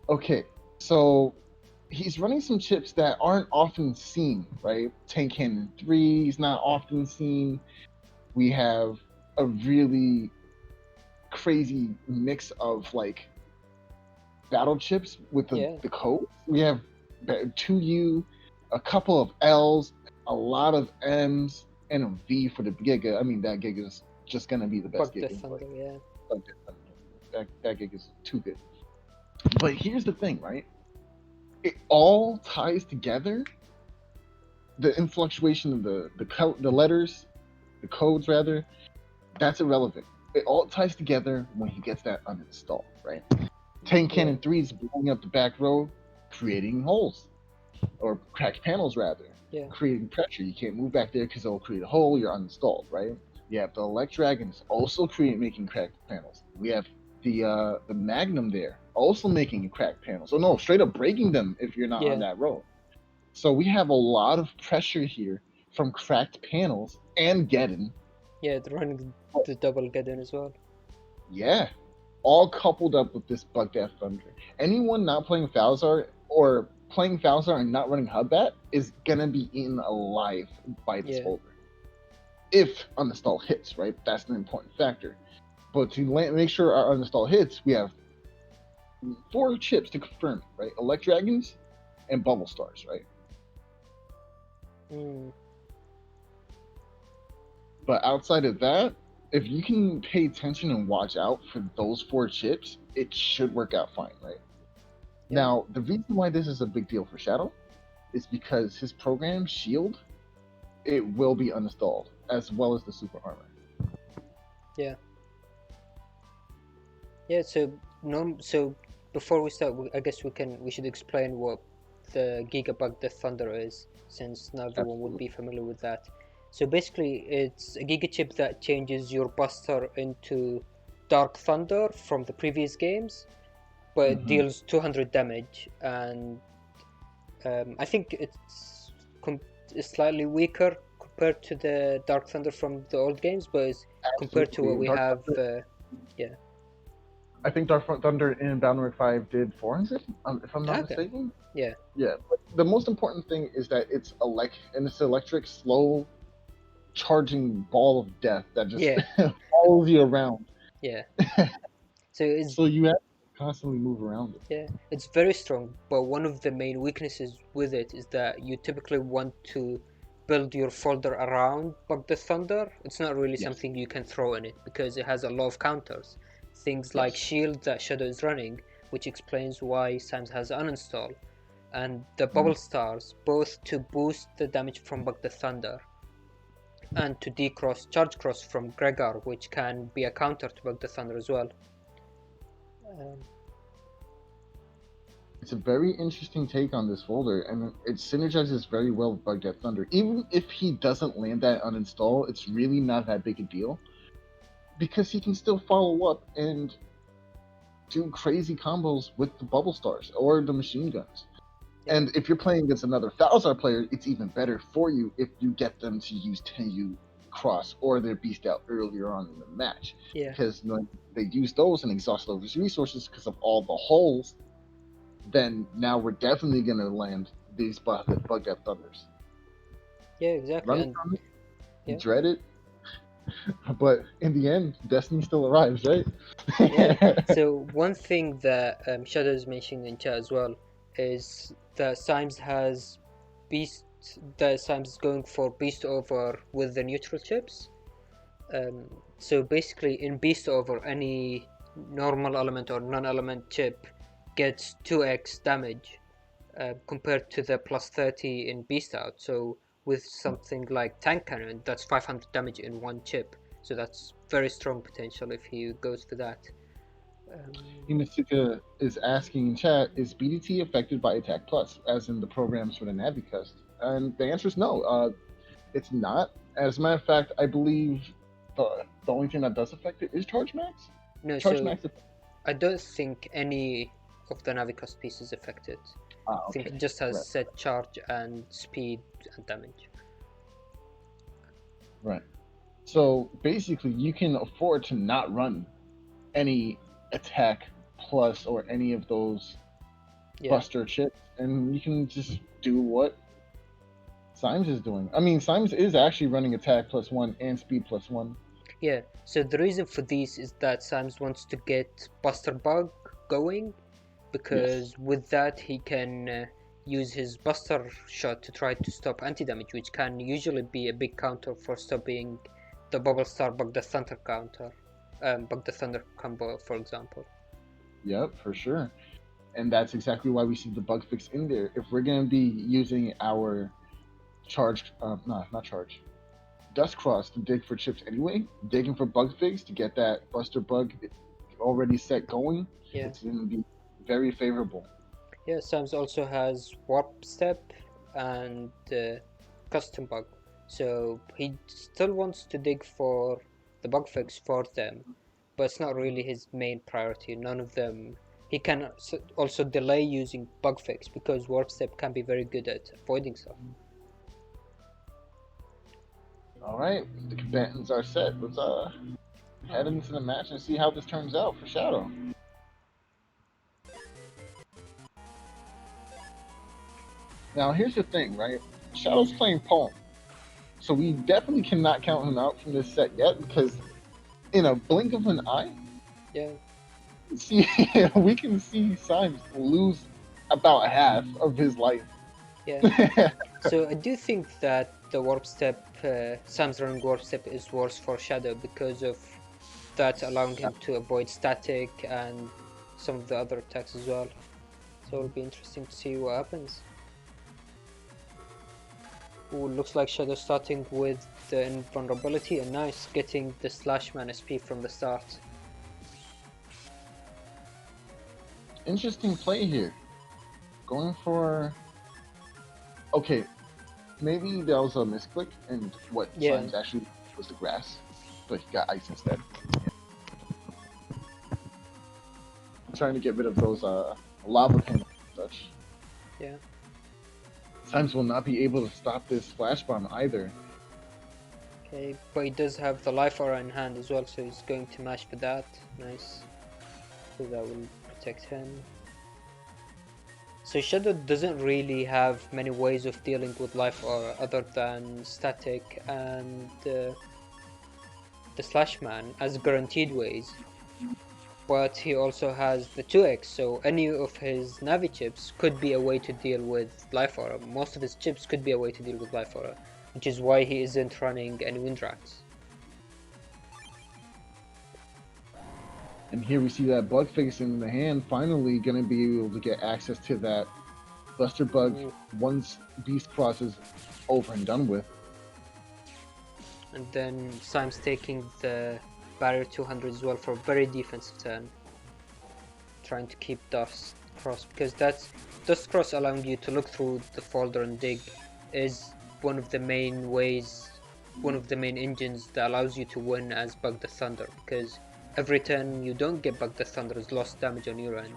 Okay, so he's running some chips that aren't often seen, right? Tank Cannon 3 is not often seen. We have a really crazy mix of like battle chips with the code. We have 2U, a couple of L's, a lot of M's, and a V for the Giga. I mean, that Giga is just gonna be the best Giga. Thunder, yeah. That Giga is too good. But here's the thing, right? It all ties together. The influctuation of the letters, the codes rather, that's irrelevant. It all ties together when he gets that uninstalled, right? Tank Cannon 3 is blowing up the back row, creating holes, or cracked panels rather, creating pressure. You can't move back there because it'll create a hole. You're uninstalled, right? You have the Elect Dragons also making cracked panels. We have the Magnum there also making cracked panels. Oh no, straight up breaking them if you're not on that row. So we have a lot of pressure here from cracked panels and Geddon. Yeah, they're running the double Geddon as well. Yeah, all coupled up with this Bug Death Thunder. Anyone not playing Falzar or playing Falzar and not running Hubbat is gonna be eaten alive by this folder. If uninstall hits, right? That's an important factor. But to make sure our uninstall hits, we have 4 chips to confirm, right? Elect Dragons and Bubble Stars, right? But outside of that, if you can pay attention and watch out for those 4 chips, it should work out fine, right? Now, the reason why this is a big deal for Shadow is because his program, Shield, it will be uninstalled, as well as the Super Armor. Yeah, so before we start, I guess we should explain what the Gigabug Death Thunder is, since not everyone would be familiar with that. So basically, it's a Giga chip that changes your Buster into Dark Thunder from the previous games, but it deals 200 damage, and I think it's slightly weaker compared to the Dark Thunder from the old games, but it's compared to what we have, I think Dark Thunder in Boundary 5 did 400, if I'm not mistaken. Yeah. But the most important thing is that it's electric, slow charging ball of death that just follows you around. Yeah. So you have to constantly move around it. Yeah, it's very strong, but one of the main weaknesses with it is that you typically want to build your folder around Bug the Thunder. It's not really something you can throw in it because it has a lot of counters. Things like Shield that Shadow is running, which explains why Symes has uninstall, and the Bubble Stars, both to boost the damage from Bug the Thunder and to decross Charge Cross from Gregor, which can be a counter to Bug the Thunder as well. It's a very interesting take on this folder, and it synergizes very well with Bug Death Thunder. Even if he doesn't land that uninstall, it's really not that big a deal, because he can still follow up and do crazy combos with the Bubble Stars or the machine guns. And if you're playing against another Falzar player, it's even better for you if you get them to use Tenyu Cross or their Beast Out earlier on in the match. Because when they use those and exhaust those resources because of all the holes, then now we're definitely going to land these Bug Death Thunders. Yeah, exactly. Run from it, dread it, but in the end, Destiny still arrives, right? So one thing that Shadow is mentioning in chat as well is that Symes has Symes is going for Beast Over with the neutral chips. So basically in Beast Over, any normal element or non-element chip gets 2x damage compared to the plus 30 in Beast Out. So with something like Tank Cannon, that's 500 damage in one chip. So that's very strong potential if he goes for that. Imasuka is asking in chat, is BDT affected by Attack Plus, as in the programs for the Navicust? And the answer is no. It's not. As a matter of fact, I believe the only thing that does affect it is Charge Max. No, Charge Max. I don't think any of the Navicust pieces affected. I think it just has set charge and speed and damage. Right. So basically, you can afford to not run any Attack Plus or any of those Buster chips, and you can just do what Symes is doing. I mean, Symes is actually running Attack +1 and Speed +1. Yeah, so the reason for this is that Symes wants to get Buster Bug going, because with that he can use his Buster Shot to try to stop anti-damage, which can usually be a big counter for stopping the Bubble Star Bug the Thunder counter. Bug the Thunder combo, for example. Yep, for sure. and that's exactly why we see the bug fix in there. If we're gonna be using our not charge, dust cross to dig for chips anyway, digging for bug fix to get that buster bug already set going, Yeah. it's gonna be very favorable. Yeah, Symes also has warp step and custom bug. So he still wants to dig for the bug fix for them, but it's not really his main priority. None of them. He can also delay using bug fix because warp step can be very good at avoiding stuff. All right, the combatants are set. Let's head into the match and see how this turns out for Shadow. Now, here's the thing, right? Shadow's playing Poem, so we definitely cannot count him out from this set yet because in a blink of an eye, Yeah. see, we can see Symes lose about half of his life. Yeah. So I do think that the warp step, Sam's running warp step is worse for Shadow because of that allowing him to avoid static and some of the other attacks as well. So it'll be interesting to see what happens. Ooh, looks like Shadow starting with the invulnerability and nice getting the Slashman SP from the start. Interesting play here. Going for... Okay, maybe that was a misclick, and what Symes actually was the grass, but he got ice instead. I'm trying to get rid of those lava cannons and such. Yeah. Symes will not be able to stop this flash bomb either. Okay, but he does have the life aura in hand as well, so he's going to mash for that. Nice. So that will protect him. So Shadow doesn't really have many ways of dealing with life aura other than static and the Slashman as guaranteed ways. But he also has the 2x, so any of his Navi chips could be a way to deal with life aura. Most of his chips could be a way to deal with life aura, which is why he isn't running any Windrax. And here we see that bug face in the hand finally going to be able to get access to that Buster Bug once Beast Cross is over and done with. And then Symes taking the Barrier 200 as well for a very defensive turn. Trying to keep Dust Cross, because that's Dust Cross allowing you to look through the folder and dig is one of the main ways, one of the main engines that allows you to win as Bug the Thunder, because every turn you don't get Bug the Thunder is lost damage on your end.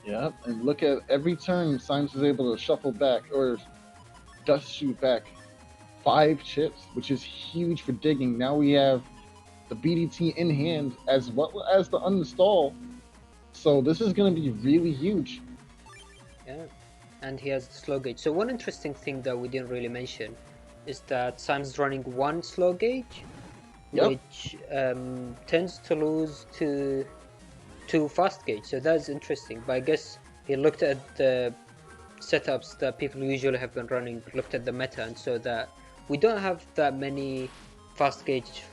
Yeah, and look at every turn Symes is able to shuffle back or dust shoot back 5 chips, which is huge for digging. Now we have the BDT in hand as well as the uninstall, so this is going to be really huge. Yeah, and he has the slow gauge. So one interesting thing that we didn't really mention is that Symes is running one slow gauge, which tends to lose to 2 fast gauge. So that's interesting. But I guess he looked at the setups that people usually have been running, looked at the meta, and so that we don't have that many fast gauge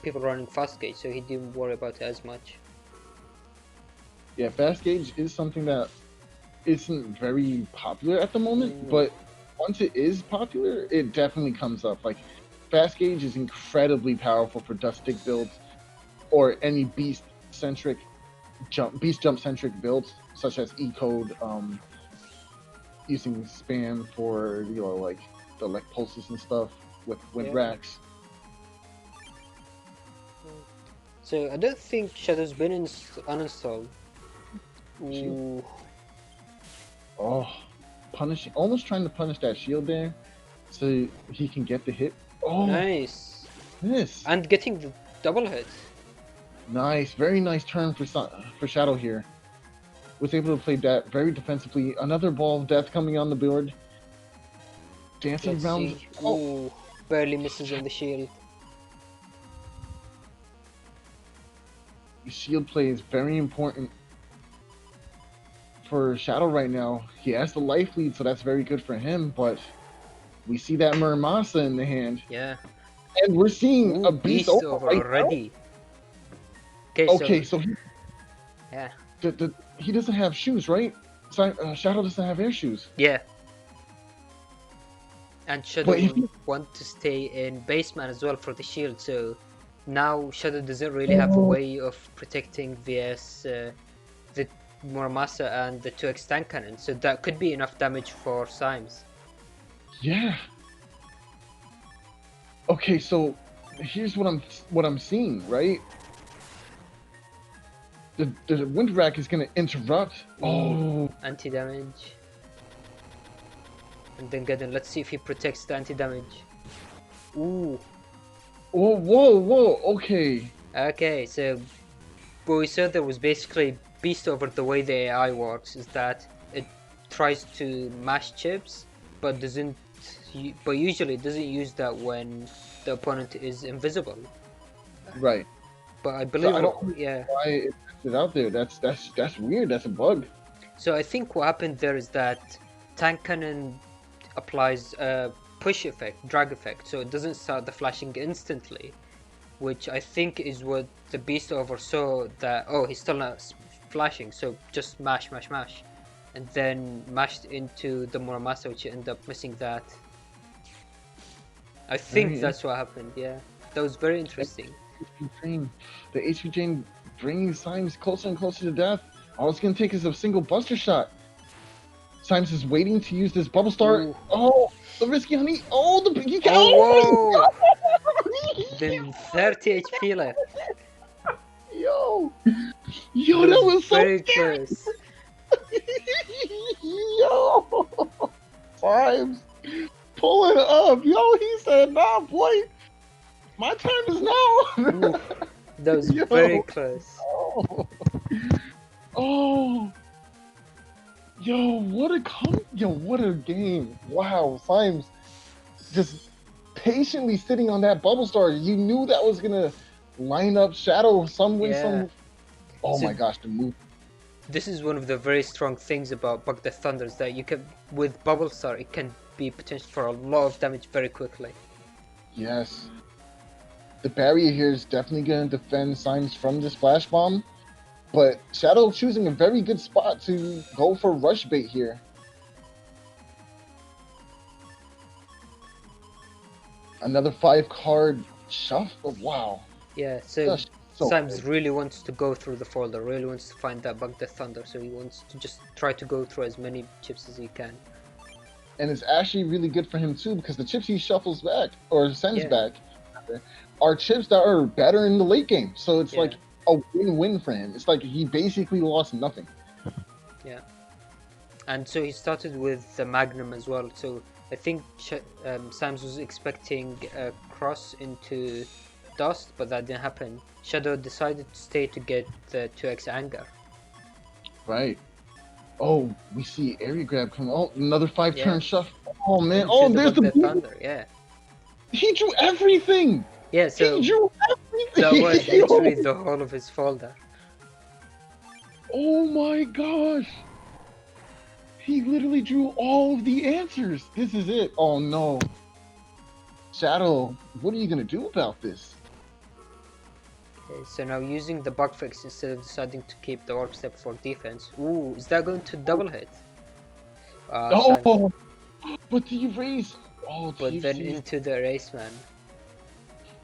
people running fast gauge, so he didn't worry about it as much. Yeah, fast gauge is something that isn't very popular at the moment, but once it is popular, it definitely comes up. Like, fast gauge is incredibly powerful for dust dig builds or any beast jump centric builds, such as E-code, using spam for like the pulses and stuff with Windrax. So I don't think Shadow's been uninstalled. Ooh. Oh, punishing, almost trying to punish that shield there, so he can get the hit. Oh, nice. This and getting the double hit. Nice, very nice turn for Shadow here. Was able to play that very defensively. Another ball of death coming on the board. Dancing around. Oh, barely misses on the shield. Shield play is very important for Shadow right now. He has the life lead, so that's very good for him, but we see that Muramasa in the hand. Yeah. And we're seeing a beast over right already. Now. Okay, so yeah. he doesn't have shoes, right? Shadow doesn't have air shoes. Yeah. And But if Shadow want to stay in basement as well for the shield, so now Shadow doesn't really have a way of protecting vs the Muramasa and the 2x tank cannon, so that could be enough damage for Symes. Yeah. Okay, so here's what I'm seeing, right? The wind rack is gonna interrupt. Oh, Anti-damage. And then Gadon, let's see if he protects the anti-damage. Ooh. oh, whoa, okay. Okay, so what we said there was basically Beast Over. The way the AI works is that it tries to mash chips, but usually it doesn't use that when the opponent is invisible. Right. But I So believe, I don't know yeah. why it's out there. That's weird. That's a bug. So I think what happened there is that Tank Cannon applies a push effect, drag effect, so it doesn't start the flashing instantly, which I think is what the Beast oversaw, that, oh, he's still not flashing, so just mash, and then mashed into the Muramasa, which ended up missing that. I think that's what happened, yeah. That was very interesting. The HP chain bringing Symes closer and closer to death. All it's gonna take is a single buster shot. Symes is waiting to use this bubble star. Ooh. Oh, the risky honey. Oh, he can. Oh, whoa! Then 30 HP left. Yo, that was so very scary. close. Yo, Symes, pull it up. Yo, he said, nah, boy, my time is now. Ooh, that was very close. Oh. Yo, what a game. Wow, Symes just patiently sitting on that bubble star. You knew that was gonna line up Shadow some way, Oh my gosh, the move. This is one of the very strong things about Bug the Thunder, is that you can, with bubble star, it can be potential for a lot of damage very quickly. Yes. The barrier here is definitely gonna defend Symes from the splash bomb. But Shadow choosing a very good spot to go for rush bait here. Another 5-card shuffle. Wow. Yeah, so Symes really wants to go through the folder, really wants to find that Bug the Thunder, so he wants to just try to go through as many chips as he can. And it's actually really good for him too, because the chips he shuffles back, or sends back, are chips that are better in the late game. So it's like a win-win for him. It's like he basically lost nothing. Yeah. And so he started with the Magnum as well. So I think Symes was expecting a cross into Dust, but that didn't happen. Shadow decided to stay to get the 2x Anger. Right. Oh, we see area grab come. Oh, another 5-turn shuffle. Oh man. And oh, there's the Thunder. Yeah. He drew everything. Yeah. So he drew everything. That was literally the whole of his folder. Oh my gosh. He literally drew all of the answers. This is it. Oh no. Shadow, what are you gonna do about this? Okay, so now using the bug fix instead of deciding to keep the orb step for defense. Ooh, is that going to double hit? Oh, but the erase. Oh, but then into the erase, man.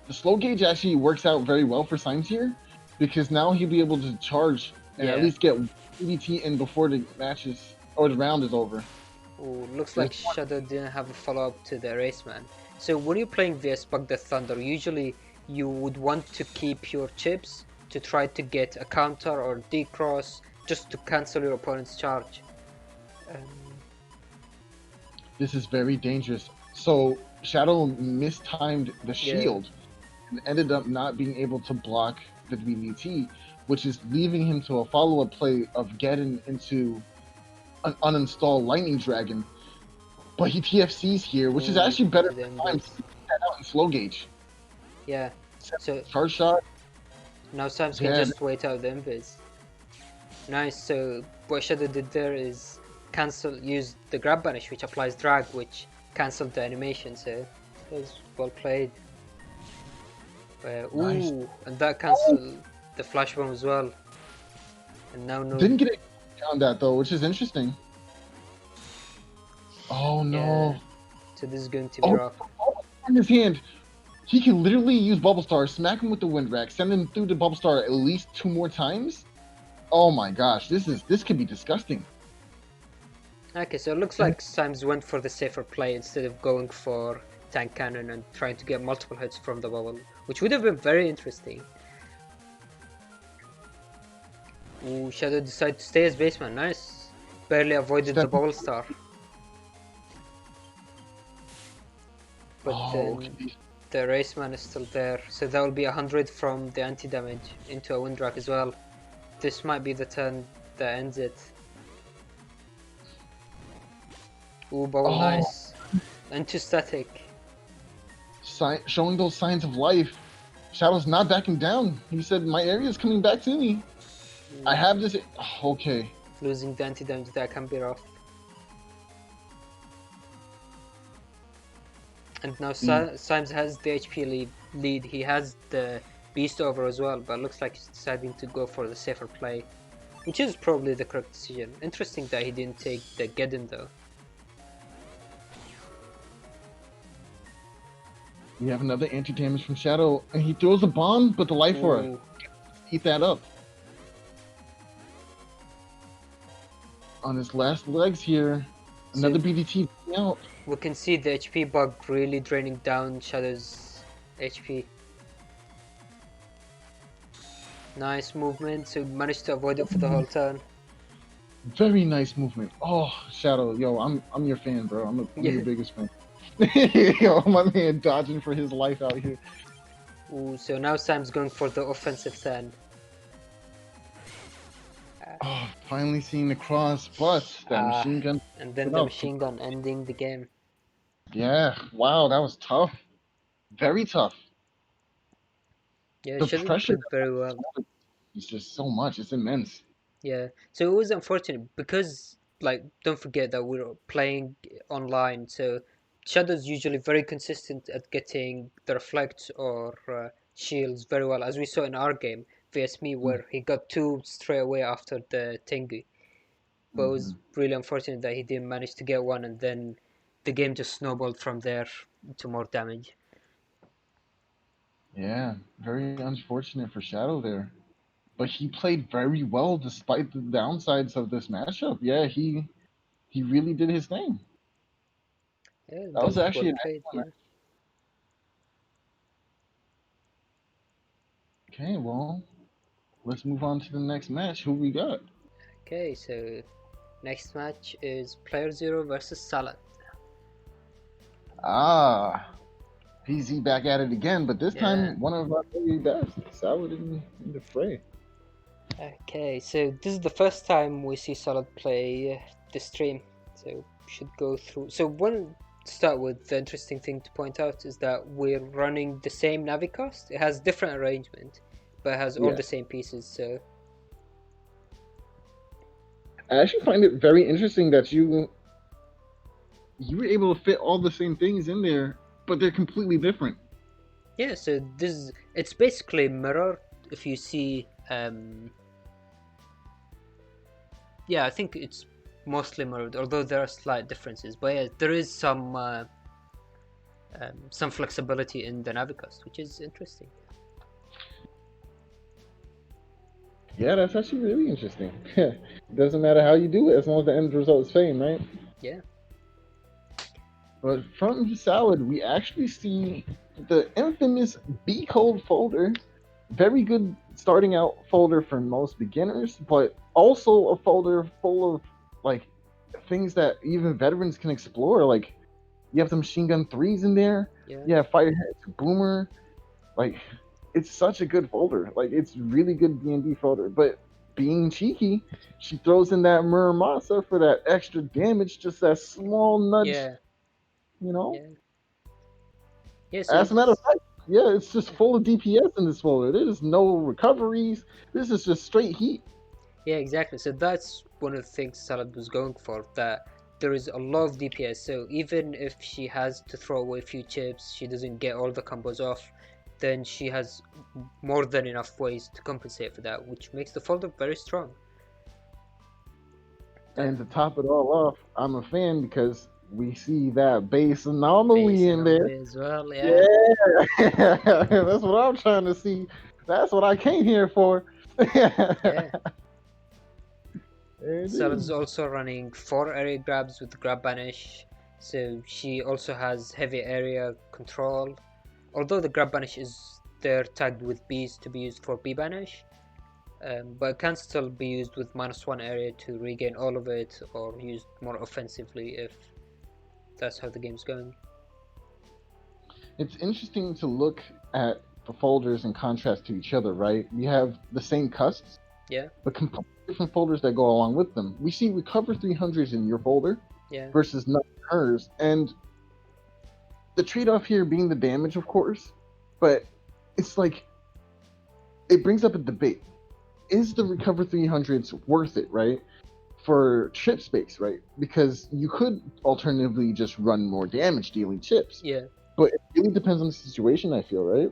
The slow gauge actually works out very well for Symes here, because now he'll be able to charge and at least get EBT in before the matches or the round is over. Ooh, looks like Shadow didn't have a follow-up to the erase, man. So when you're playing vs Bug the Thunder, usually you would want to keep your chips to try to get a counter or decross just to cancel your opponent's charge. This is very dangerous. So Shadow mistimed the shield and ended up not being able to block the DBT, which is leaving him to a follow-up play of getting into an uninstall Lightning Dragon. But he TFCs here, which is actually better than Symes out in slow gauge. Yeah. So charge shot. Now Symes can just wait out the invis. Nice. So what Shadow did there is use the grab banish, which applies drag, which cancelled the animation. So it was well played. Ooh, and that cancelled the flash bomb as well. And now no. Didn't get it on that though, which is interesting. Oh Yeah. no. So this is going to be Oh, rough. in his hand. He can literally use Bubble Star, smack him with the Wind Rack, send him through the Bubble Star at least 2 more times. Oh my gosh, this could be disgusting. Okay, so it looks like Symes went for the safer play instead of going for Tank Cannon and trying to get multiple hits from the bubble, which would have been very interesting. Ooh, Shadow decided to stay as baseman. Nice. Barely avoided the bubble star. But then the Raceman is still there, so that will be 100 from the anti-damage into a Wind Rack as well. This might be the turn that ends it. Ooh, bubble, nice. Into static. Showing those signs of life. Shadow's not backing down. He said, my area is coming back to me. I have this. Okay. Losing the anti-damage, that can be rough. And now Symes has the HP lead. He has the Beast over as well, but looks like he's deciding to go for the safer play, which is probably the correct decision. Interesting that he didn't take the Geddon though. We have another anti-damage from Shadow, and he throws a bomb, but the Life Aura eat that up. On his last legs here, another BDT out. We can see the HP bug really draining down Shadow's HP. Nice movement, so managed to avoid it for the whole turn. Very nice movement. Oh, Shadow, yo, I'm your fan, bro. I'm your biggest fan. Yo, my man dodging for his life out here. Ooh, so now Sam's going for the offensive turn. Oh, finally seeing the cross, but that machine gun. And then the machine gun ending the game. Yeah, wow, that was tough. Very tough. Yeah, the pressure very well. It's just so much. It's immense. Yeah, so it was unfortunate because, like, don't forget that we're playing online, so Shadow's usually very consistent at getting the reflects or shields very well, as we saw in our game vs me, where he got 2 straight away after the Tengu. But it was really unfortunate that he didn't manage to get one, and then the game just snowballed from there to more damage. Yeah, very unfortunate for Shadow there. But he played very well despite the downsides of this matchup. Yeah, he really did his thing. Yeah, that was actually well played, yeah. Okay, well, let's move on to the next match. Who we got? Okay, so next match is playerzero versus Salad. PZ back at it again, but this time one of our very best. Salad in the fray. Okay, so this is the first time we see Salad play the stream, so should go through. So one start with the interesting thing to point out is that we're running the same Navicast. It has different arrangement, but it has all the same pieces. So I actually find it very interesting that you were able to fit all the same things in there, but they're completely different. Yeah, so it's basically mirrored. If you see, yeah, I think it's mostly mirrored, although there are slight differences. But yeah, there is some flexibility in the Navicast, which is interesting. Yeah, that's actually really interesting. It doesn't matter how you do it as long as the end result is same, right? Yeah. But from Salad, we actually see the infamous B code folder. Very good starting out folder for most beginners, but also a folder full of like things that even veterans can explore. Like you have the machine gun 3s in there. Yeah, Firehead, Boomer. Like it's such a good folder. Like it's really good D&D folder. But being cheeky, she throws in that Muramasa for that extra damage, just that small nudge. Yeah. You know? Yeah, so as a matter of fact, yeah, it's just full of DPS in this folder. There's no recoveries. This is just straight heat. Yeah, exactly. So that's one of the things Salad was going for, that there is a lot of DPS. So even if she has to throw away a few chips, she doesn't get all the combos off, then she has more than enough ways to compensate for that, which makes the folder very strong. And to top it all off, I'm a fan because we see that base anomaly Base in there. anomaly as well, yeah. Yeah, that's what I'm trying to see. That's what I came here for. There Yeah. it Salad's is. also running 4 area grabs with grab banish, so she also has heavy area control. Although the grab banish is there tagged with bees to be used for bee banish, but it can still be used with -1 area to regain all of it, or used more offensively if that's how the game's going. It's interesting to look at the folders in contrast to each other, right? We have the same cusps, Yeah, but completely different folders that go along with them. We see Recover 300s in your folder yeah, versus not hers, and the trade-off here being the damage, of course, but it's like it brings up a debate. Is the Recover 300s worth it, right? For chip space, right? Because you could alternatively just run more damage dealing chips. yeah. But it really depends on the situation, I feel, right?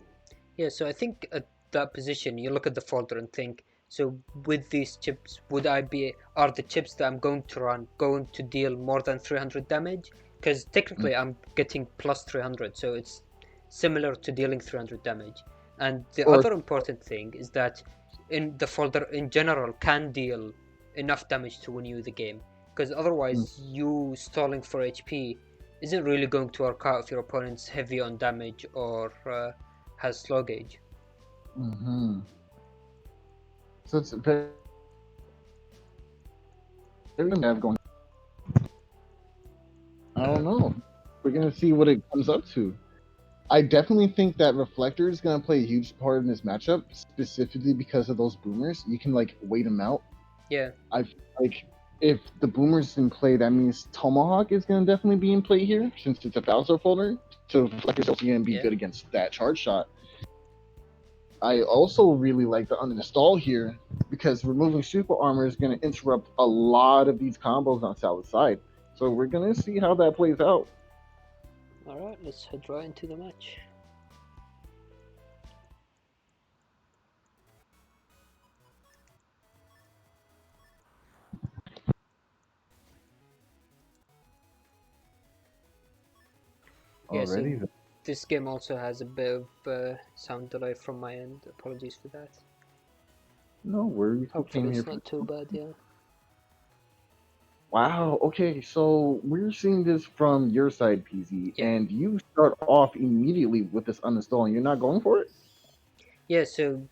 Yeah, so I think at that position, you look at the folder and think, so with these chips, are the chips that I'm going to run going to deal more than 300 damage? Because technically I'm getting plus 300, so it's similar to dealing 300 damage. And the Or other important thing is that in the folder in general can deal enough damage to win you the game. Because otherwise, you stalling for HP isn't really going to work out if your opponent's heavy on damage or has slow gauge. mm-hmm. So it's very have going. I Uh, don't know. We're gonna see what it comes up to. I definitely think that Reflector is gonna play a huge part in this matchup, specifically because of those boomers. You can like wait them out. yeah, I feel like if the boomers in play, that means Tomahawk is gonna definitely be in play here, since it's a Bowser folder. So Reflector's also gonna be yeah, good against that charge shot. I also really like the uninstall here because removing super armor is going to interrupt a lot of these combos on Sal's side. So we're going to see how that plays out. Alright, let's head right into the match. Yeah, so Already, this game also has a bit of sound delay from my end. Apologies for that. no worries. Who Hopefully came here it's for? not too bad, yeah. Wow. Okay, so we're seeing this from your side, PZ, Yeah. and you start off immediately with this uninstall, and you're not going for it. Yeah, so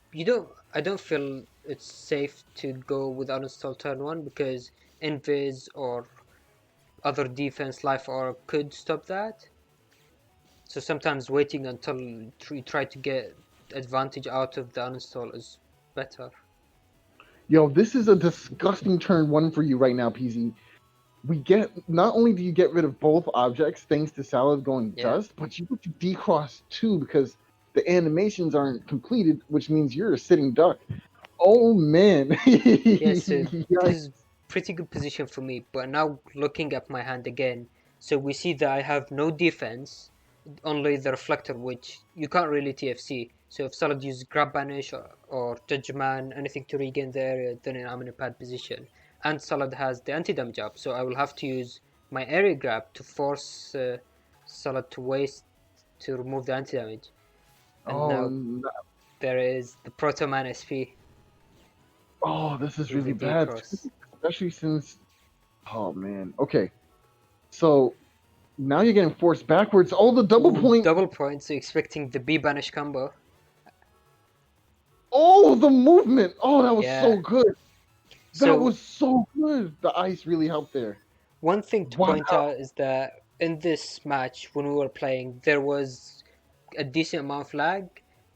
I don't feel it's safe to go with uninstall turn 1 because Invis or other defense life or could stop that. So sometimes waiting until you try to get advantage out of the uninstall is better. Yo, this is a disgusting turn one for you right now, PZ. We get not only do you get rid of both objects thanks to Salad going Yeah. dust, but you get to decross too because the animations aren't completed, which means you're a sitting duck. Oh man. Yeah, so this Yikes. is pretty good position for me. But now looking at my hand again, so we see that I have no defense, only the reflector, which you can't really TFC. So if Salad uses grab banish or judge man, anything to regain the area, then I'm in a bad position. And Salad has the anti-damage up, so I will have to use my area grab to force Salad to waste to remove the anti-damage. And now Oh, there is the Proto Man SP oh, this is with the really D bad, cross. especially since. Oh man. Okay, so now you're getting forced backwards. Oh, the double Ooh, point. double points, so expecting the B banish combo. Oh, the movement. Oh, that was Yeah. so good. That So was so good. The ice really helped there. one thing to Wow. point out is that in this match, when we were playing, there was a decent amount of lag,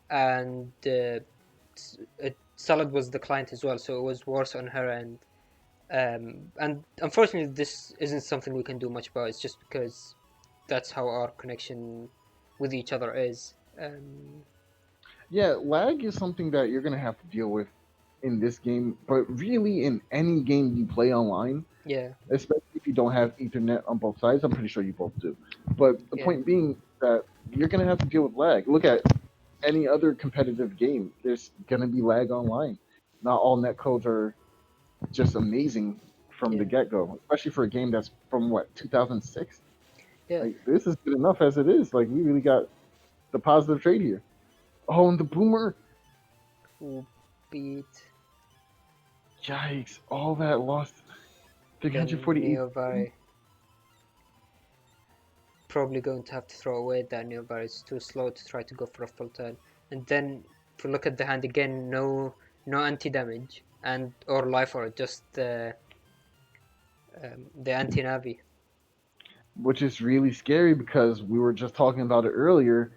and Salad was the client as well, so it was worse on her end. And unfortunately, this isn't something we can do much about. It's just because that's how our connection with each other is. Yeah, lag is something that you're gonna have to deal with in this game, but really in any game you play online, Yeah, especially if you don't have Ethernet on both sides. I'm pretty sure you both do. But the yeah, point being that you're gonna have to deal with lag. Look at any other competitive game. There's gonna be lag online. Not all netcodes are just amazing from the get-go, especially for a game that's from what 2006. Yeah. Like this is good enough as it is. Like we really got the positive trade here. Oh, and the boomer. Who beat Yikes! All that lost. the 348. Neovari? Probably going to have to throw away that Neovari. It's too slow to try to go for a full turn. And then if you look at the hand again, no anti-damage and or life or just the anti-navi. Which is really scary because we were just talking about it earlier.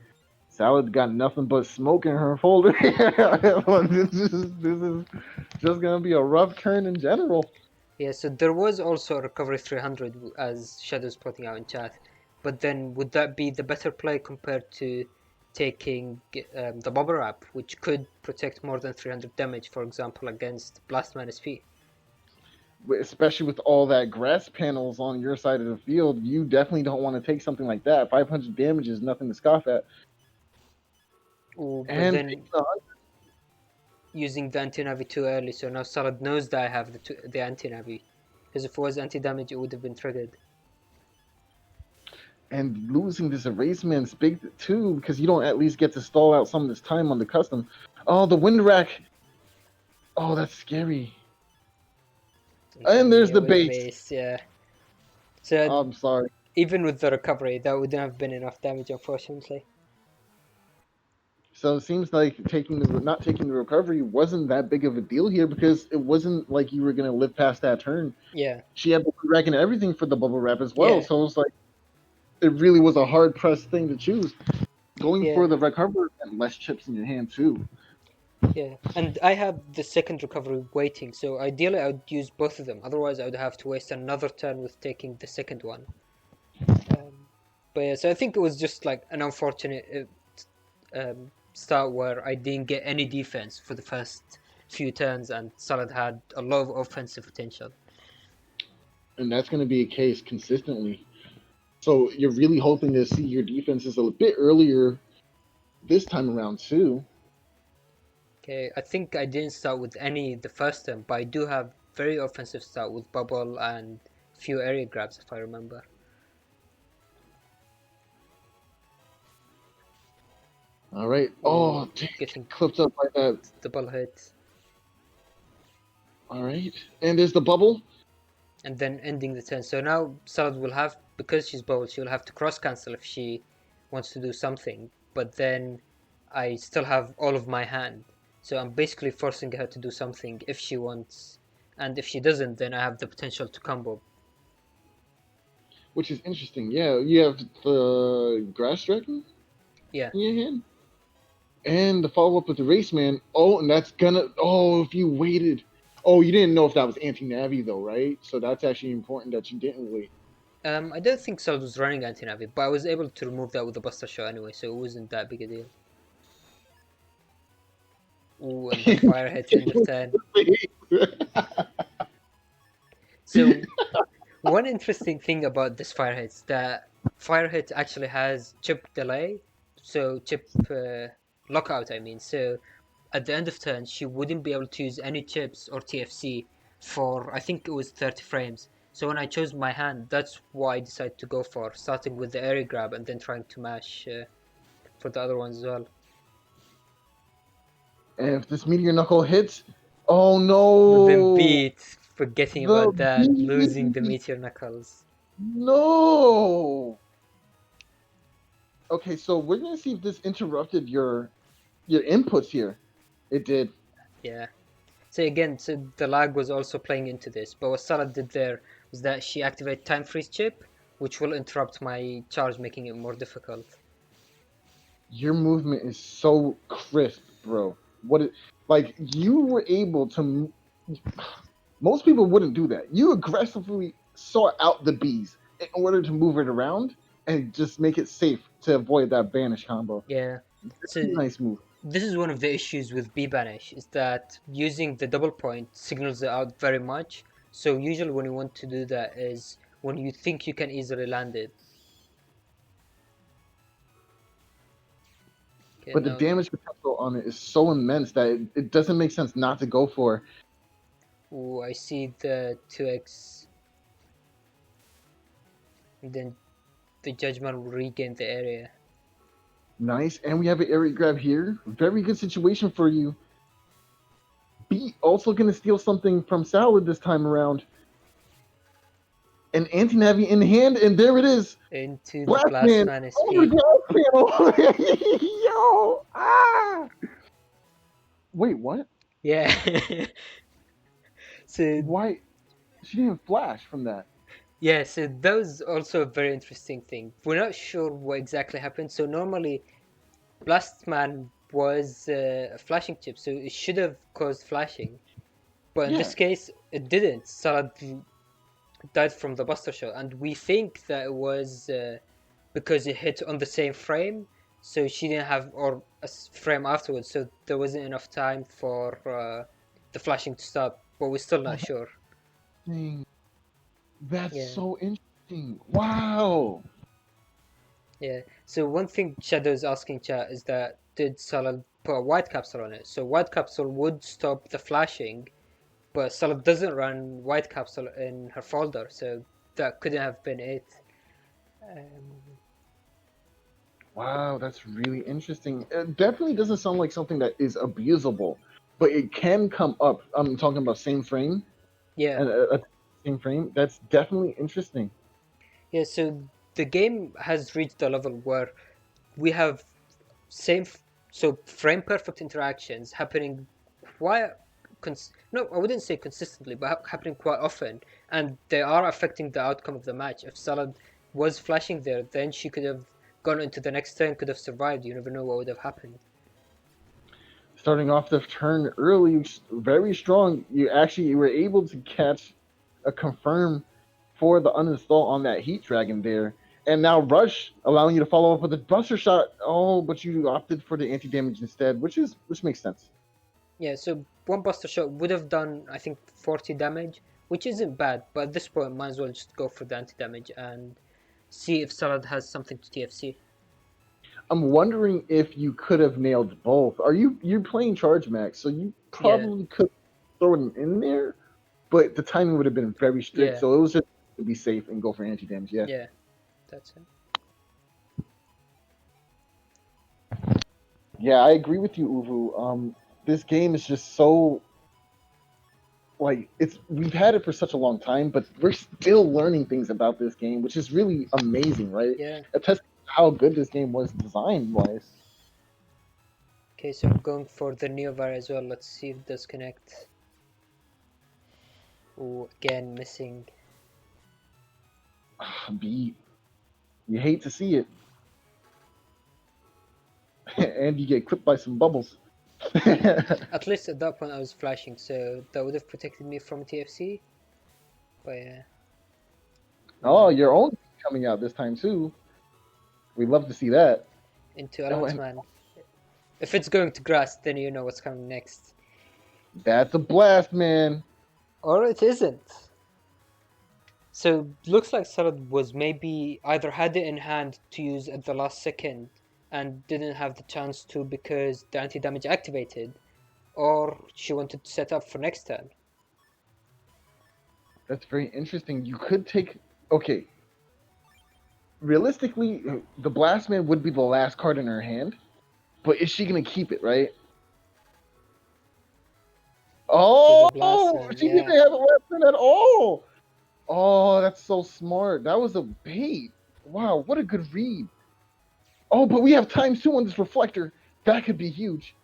Salad got nothing but smoke in her folder. This is just gonna be a rough turn in general. Yeah, so there was also a recovery 300 as Shadow's putting out in chat. But then would that be the better play compared to taking the bubble wrap, which could protect more than 300 damage, for example, against Blast Man SP? Especially with all that grass panels on your side of the field, you definitely don't want to take something like that. 500 damage is nothing to scoff at. Ooh, but And then using the anti-navi too early, so now Salad knows that I have the anti-navi. Because if it was anti-damage, it would have been triggered. and losing this erasement's big too, because you don't at least get to stall out some of this time on the custom. Oh, the wind rack. Oh, that's scary. And there's the base. Yeah. So I'm sorry. even with the recovery, that wouldn't have been enough damage, unfortunately. So it seems like not taking the recovery wasn't that big of a deal here because it wasn't like you were gonna live past that turn. Yeah. She had the rack and everything for the bubble wrap as well, Yeah. so it was like it really was a hard pressed thing to choose. Going Yeah. for the recovery and less chips in your hand too. Yeah, and I have the second recovery waiting, so ideally I would use both of them. Otherwise, I would have to waste another turn with taking the second one. But yeah, so I think it was just like an unfortunate start where I didn't get any defense for the first few turns, and Salad had a lot of offensive potential. And that's going to be a case consistently. So you're really hoping to see your defenses a bit earlier this time around too. Okay, I think I didn't start with any the first turn, but I do have very offensive start with bubble and few area grabs if I remember. All right. Oh, getting clipped up like that. Double hit. All right. And there's the bubble. And then ending the turn. So now Salad will have, because she's bubbled, she will have to cross cancel if she wants to do something. But then I still have all of my hand. So I'm basically forcing her to do something if she wants. And if she doesn't, then I have the potential to combo. Which is interesting. Yeah, you have the grass dragon. Yeah. In your hand. And the follow up with the race man. Oh, and that's gonna. Oh, if you waited. Oh, you didn't know if that was anti-navi though, right? So that's actually important that you didn't wait. I don't think Salad was running anti-navi, but I was able to remove that with the Buster Shot anyway, so it wasn't that big a deal. Ooh, and the fire hit end of turn. So, one interesting thing about this fire hit is that fire hit actually has chip delay, so chip lockout, I mean. So, at the end of turn, she wouldn't be able to use any chips or TFC for, I think it was 30 frames. So when I chose my hand, that's why I decided to go for, starting with the area grab and then trying to mash for the other ones as well. And if this meteor knuckle hits, oh no! The beat, forgetting about that, beat. losing the meteor knuckles. No. Okay, so we're gonna see if this interrupted your inputs here. It did. Yeah. So again, so the lag was also playing into this, but what Sarah did there was that she activated time freeze chip, which will interrupt my charge, making it more difficult. Your movement is so crisp, bro. Like you were able to. Most people wouldn't do that. You aggressively sought out the bees in order to move it around and just make it safe to avoid that banish combo. Yeah. It's a nice move. This is one of the issues with B banish, is that using the double point signals it out very much. So usually when you want to do that is when you think you can easily land it. Okay, but the damage potential on it is so immense that it doesn't make sense not to go for. Oh, I see the 2x And then the judgment will regain the area. Nice. And we have an area grab here. Very good situation for you. B also going to steal something from Salad this time around. An anti-navi in hand, and there it is. Into the Blast Blast Man Man over SP. the panel. Yo! Ah! Wait, what? Yeah. So Why? She didn't flash from that. yeah, so that was also a very interesting thing. We're not sure what exactly happened. So normally Blast Man was a flashing chip, so it should have caused flashing. But in Yeah. this case, it didn't. Salad died from the Buster Shot, and we think that it was because it hit on the same frame, so she didn't have or a frame afterwards, so there wasn't enough time for the flashing to stop. But we're still Oh, not sure. that's Yeah, so interesting. Wow. yeah. So one thing Shadow is asking chat is that did Salad put a white capsule on it? So white capsule would stop the flashing, but Salad doesn't run white capsule in her folder, so that couldn't have been it. Wow, that's really interesting. It definitely doesn't sound like something that is abusable, but it can come up. I'm talking about same frame Yeah, and same frame. That's definitely interesting. yeah. So the game has reached a level where we have so frame perfect interactions happening quite no, I wouldn't say consistently, but happening quite often, and they are affecting the outcome of the match. If Salad was flashing there, then she could have gone into the next turn, could have survived. You never know what would have happened. Starting off the turn early, very strong. You were able to catch a confirm for the uninstall on that Heat Dragon there. And now Rush allowing you to follow up with a Buster Shot. Oh, but you opted for the anti damage instead, which makes sense. Yeah, so one Buster Shot would have done, I think, 40 damage, which isn't bad, but at this point, might as well just go for the anti-damage and see if Salad has something to TFC. I'm wondering if you could have nailed both. You're playing Charge Max, so you Yeah, probably could throw it in there, but the timing would have been very strict. yeah, So it was just to be safe and go for anti damage. Yeah. yeah, that's it. Yeah, I agree with you, Uvu. This game is just so like we've had it for such a long time, but we're still learning things about this game, which is really amazing, right? Yeah. A test how good this game was design wise. Okay, so I'm going for the Neovar as well. Let's see if this connect. Oh, again, missing. B, you hate to see it, and you get clipped by some bubbles. At least at that point I was flashing, so that would have protected me from TFC. But yeah. Oh, your own coming out this time too. We'd love to see that. Into Oh, Elements and Man. If it's going to grass, then you know what's coming next. that's a blast, man. Or it isn't. So looks like Salad was maybe either had it in hand to use at the last second and didn't have the chance to because the anti-damage activated, or she wanted to set up for next turn. That's very interesting. You could take okay. Realistically, the blast man would be the last card in her hand, but is she gonna keep it, right? To the Blast Oh, Man, she didn't yeah. have a weapon at all. Oh, that's so smart. That was a bait. Wow, what a good read. Oh, but we have times two on this reflector. That could be huge.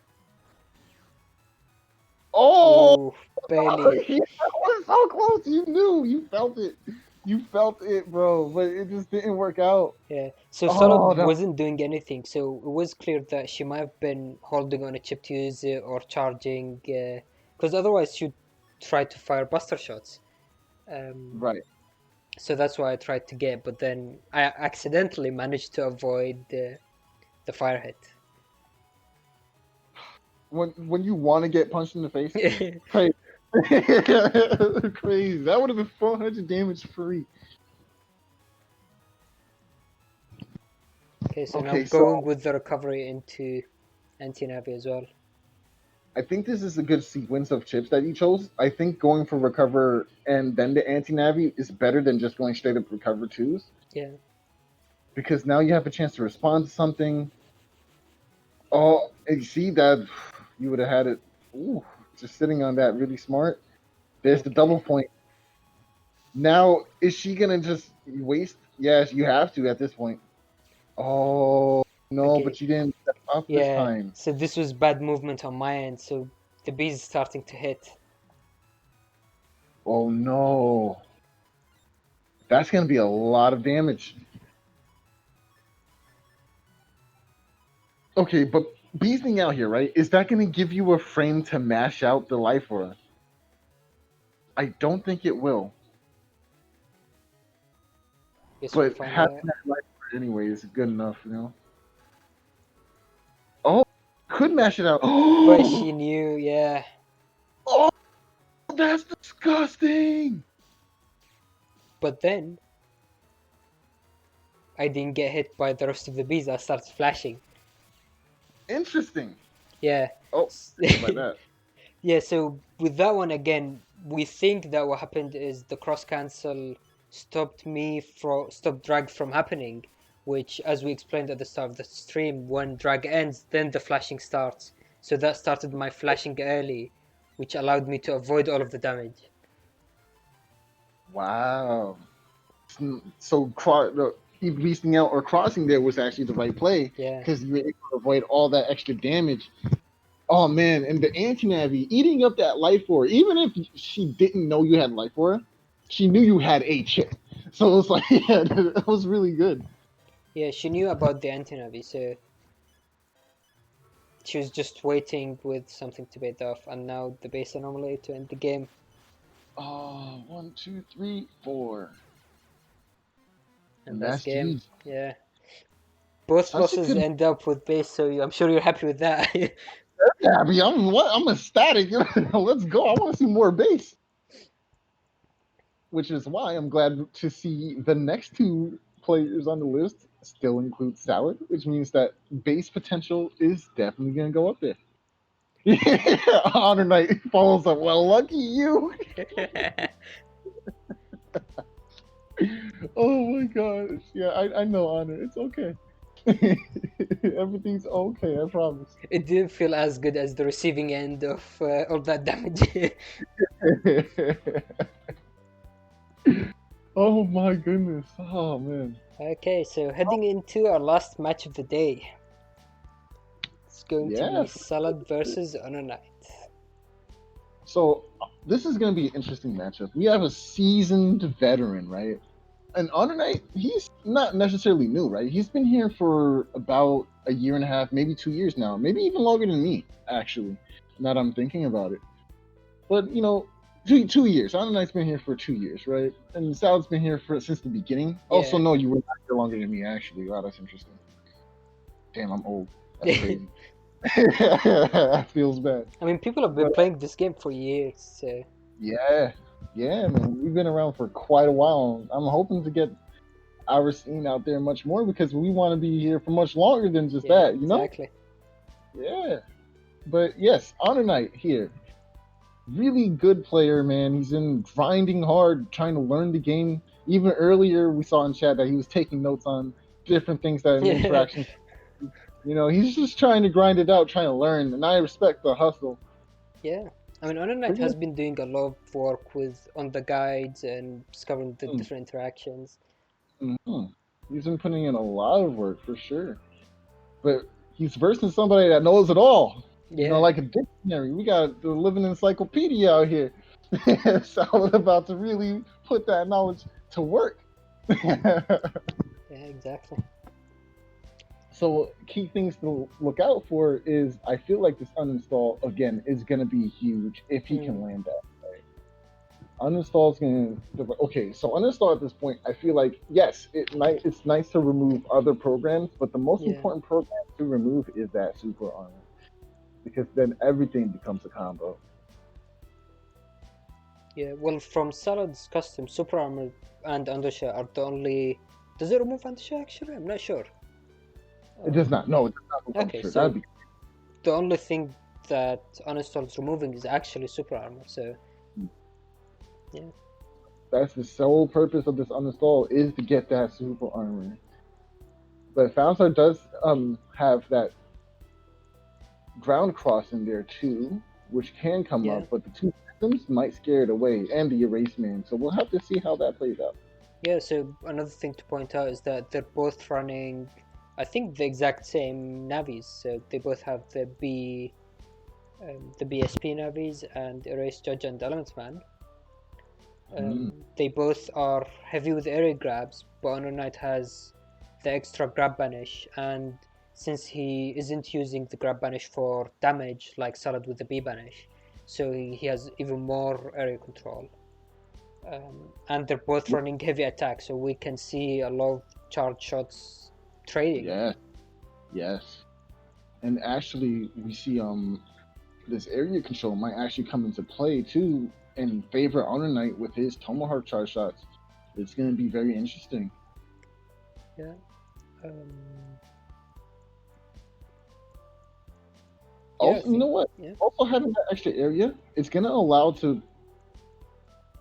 Oh, Ooh, barely. yeah, that was so close. You knew. You felt it. You felt it, bro. But it just didn't work out. Yeah. So Salad Oh, that, wasn't doing anything, so it was clear that she might have been holding on a chip to use it or charging, because otherwise she'd try to fire Buster Shots. Um, right. so that's why I tried to get, but then I accidentally managed to avoid the fire hit. When you want to get punched in the face, Okay, crazy. Crazy. That would have been 400 damage free. so now Okay, I'm so going with the recovery into anti-navi as well. I think this is a good sequence of chips that you chose. I think going for recover and then the anti navi is better than just going straight up recover twos. Yeah. Because now you have a chance to respond to something. Oh, and you see that you would have had it. Ooh, just sitting on that really smart. There's the Okay. double point. Now, is she gonna just waste? Yes, you have to at this point. Oh no, Okay. but you didn't step up this Yeah. time. So this was bad movement on my end. So the bees is starting to hit. Oh no, that's gonna be a lot of damage. Okay, but beasting out here, right? Is that gonna give you a frame to mash out the life aura? I don't think it will. Guess we'll But find having out. that life aura anyway is good enough, you know. Oh, could mash it out. But she knew. Yeah. Oh, that's disgusting. But then I didn't get hit by the rest of the bees. I started flashing. Interesting. Yeah. Oh, by that. Yeah, so with that one again, we think that what happened is the cross cancel stopped drag from happening, which as we explained at the start of the stream, when drag ends, then the flashing starts. So that started my flashing early, which allowed me to avoid all of the damage. Wow. So beasting out or crossing there was actually the right play Yeah. because you were able to avoid all that extra damage. Oh man, and the anti-navi eating up that life aura, even if she didn't know you had life aura, she knew you had a chip. So it was like, yeah, that was really good. Yeah, she knew about the anti-navi, so she was just waiting with something to bait off, and now the base anomaly to end the game. Oh, 1, 2, 3, 4. And And that's that's game. G. Yeah. Both Such a losses good. end up with base, so I'm sure you're happy with that. Abby, I'm ecstatic. Let's go. I want to see more base. Which is why I'm glad to see the next two players on the list still include Salad, which means that base potential is definitely going to go up there. Yeah, Honor Knight follows up. Well, lucky you. Oh my gosh. Yeah, I know Honor. It's okay. Everything's okay. I promise. It didn't feel as good as the receiving end of all that damage. Oh my goodness. Oh man. Okay, so heading into our last match of the day. It's going to be Yeah. Salad versus HonorNite. So this is going to be an interesting matchup. We have a seasoned veteran, right? And Honor Knight, he's not necessarily new, right? He's been here for about a year and a half, maybe 2 years now, maybe even longer than me, actually. Now that I'm thinking about it. But you know, 2 years. Honor Knight's been here for 2 years, right? And Sal's been here for since the beginning. Also, Yeah. no, you were not here longer than me, actually. Wow, that's interesting. Damn, I'm old. That's crazy. That feels bad. I mean, people have been But playing this game for years, so yeah, yeah, man, we've been around for quite a while. I'm hoping to get our scene out there much more because we want to be here for much longer than just yeah, that, you know? exactly. Yeah. But yes, Honor Knight here. Really good player, man. He's been grinding hard, trying to learn the game. Even earlier, we saw in chat that he was taking notes on different things that in Yeah, interactions. You know, he's just trying to grind it out, trying to learn, and I respect the hustle. yeah. I mean, HonorNite has been doing a lot of work with on the guides and discovering the different interactions. Mm-hmm. He's been putting in a lot of work for sure. But he's versing somebody that knows it all. You know, Yeah, like a dictionary. We got the living encyclopedia out here. So I'm about to really put that knowledge to work. yeah, exactly. So key things to look out for is I feel like this uninstall again is gonna be huge if he can land that. Right? Uninstall is gonna okay. So uninstall at this point, I feel like yes, it's nice to remove other programs, but the most Yeah, important program to remove is that super armor because then everything becomes a combo. yeah. Well, from Salad's custom, Super Armor and Undershare are the only. Does it remove Undershare actually? I'm not sure. It does not. No, it does not. I'm Okay, sure so that'd be. the only thing that uninstall is removing is actually Super Armor. So, yeah. That's the sole purpose of this uninstall, is to get that super armor. But Foundstar does have that ground cross in there too, which can come Yeah. up, but the two systems might scare it away, and the erase man. So we'll have to see how that plays out. Yeah, so another thing to point out is that they're both running, I think, the exact same navies. So they both have the BSP navies and Erase Judge and Elements Man. They both are heavy with area grabs, but HonorNite has the extra grab banish, and since he isn't using the grab banish for damage like Salad with the B banish, so he has even more area control. And they're both running heavy attack, so we can see a lot of charge shots trading. Yeah, yes. And actually, we see this area control might actually come into play too in favor of HonorNite with his Tomahawk charge shots. It's going to be very interesting. Yeah. Also, you know what? Yeah. Also having that extra area, it's going to allow to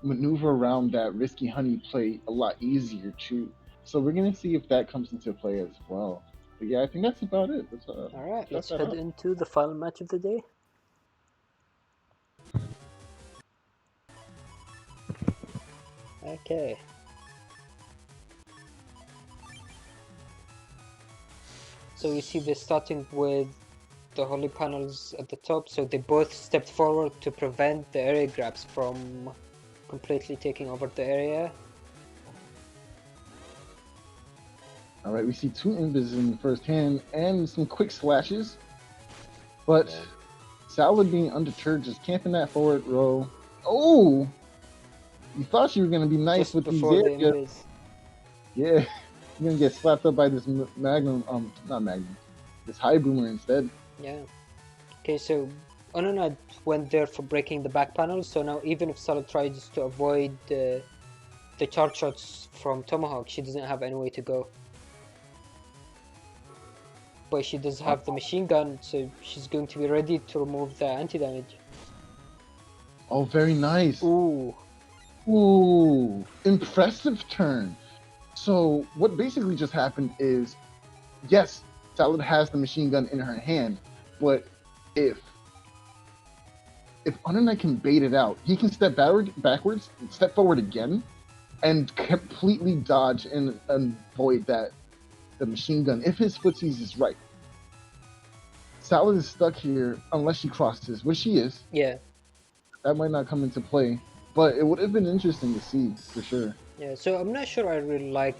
maneuver around that risky honey play a lot easier too. So we're going to see if that comes into play as well. But yeah, I think that's about it. All right, let's head into the final match of the day. Okay. So you see they're starting with the holy panels at the top, so they both stepped forward to prevent the area grabs from completely taking over the area. All right, we see two invis in the first hand and some quick slashes, but Salad being undeterred, just camping that forward row. Oh, you thought you were gonna be nice just with these before areas. the invis. Yeah, you're gonna get slapped up by this Magnum, not Magnum, this high boomer instead. Yeah. Okay, so HonorNite went there for breaking the back panel, so now even if Salad tries to avoid the charge shots from Tomahawk, she doesn't have any way to go. But she does have the machine gun, so she's going to be ready to remove the anti-damage. Oh, very nice. Ooh. Ooh, impressive turn. So what basically just happened is, yes, Salad has the machine gun in her hand, but if HonorNite can bait it out, he can step backwards, step forward again, and completely dodge and avoid the machine gun if his footsies is right. Salad is stuck here unless she crosses, which she is. Yeah. That might not come into play, but it would have been interesting to see for sure. Yeah, so I'm not sure I really like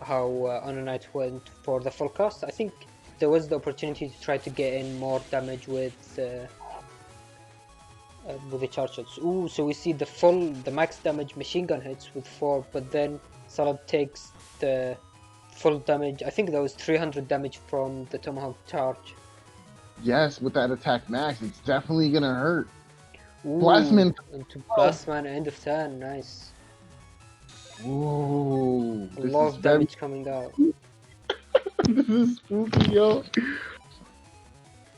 how HonorNite went for the full cost. I think there was the opportunity to try to get in more damage with the charge shots. Ooh, so we see the max damage machine gun hits with 4, but then Salad takes the full damage. I think that was 300 damage from the Tomahawk charge. Yes, with that attack max, it's definitely gonna hurt. Ooh, Blastman into Blastman, end of turn, nice. Ooh, A lot of damage coming out. This is spooky, yo.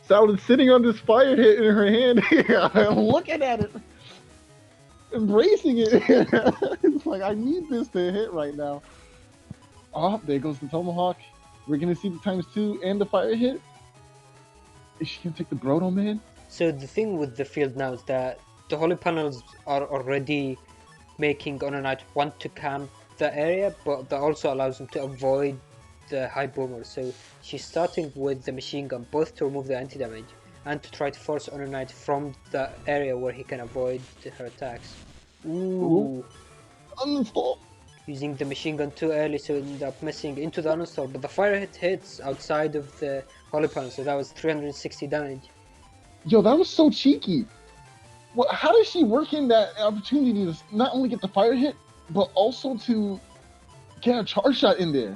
Salad sitting on this fire hit in her hand. Looking at it, embracing it. It's like, I need this to hit right now. Oh, there goes the Tomahawk. We're gonna see the ×2 and the fire hit. Is she gonna take the Broto man? So the thing with the field now is that the holy panels are already making HonorNite want to camp the area, but that also allows him to avoid the high boomer. So she's starting with the machine gun, both to remove the anti-damage and to try to force HonorNite from the area where he can avoid her attacks. Ooh. Uninstall. Using the machine gun too early, so it ended up missing into the uninstall, but the fire hits outside of the holy panel, so that was 360 damage. Yo, that was so cheeky. Well, how does she work in that opportunity to not only get the fire hit, but also to get a charge shot in there?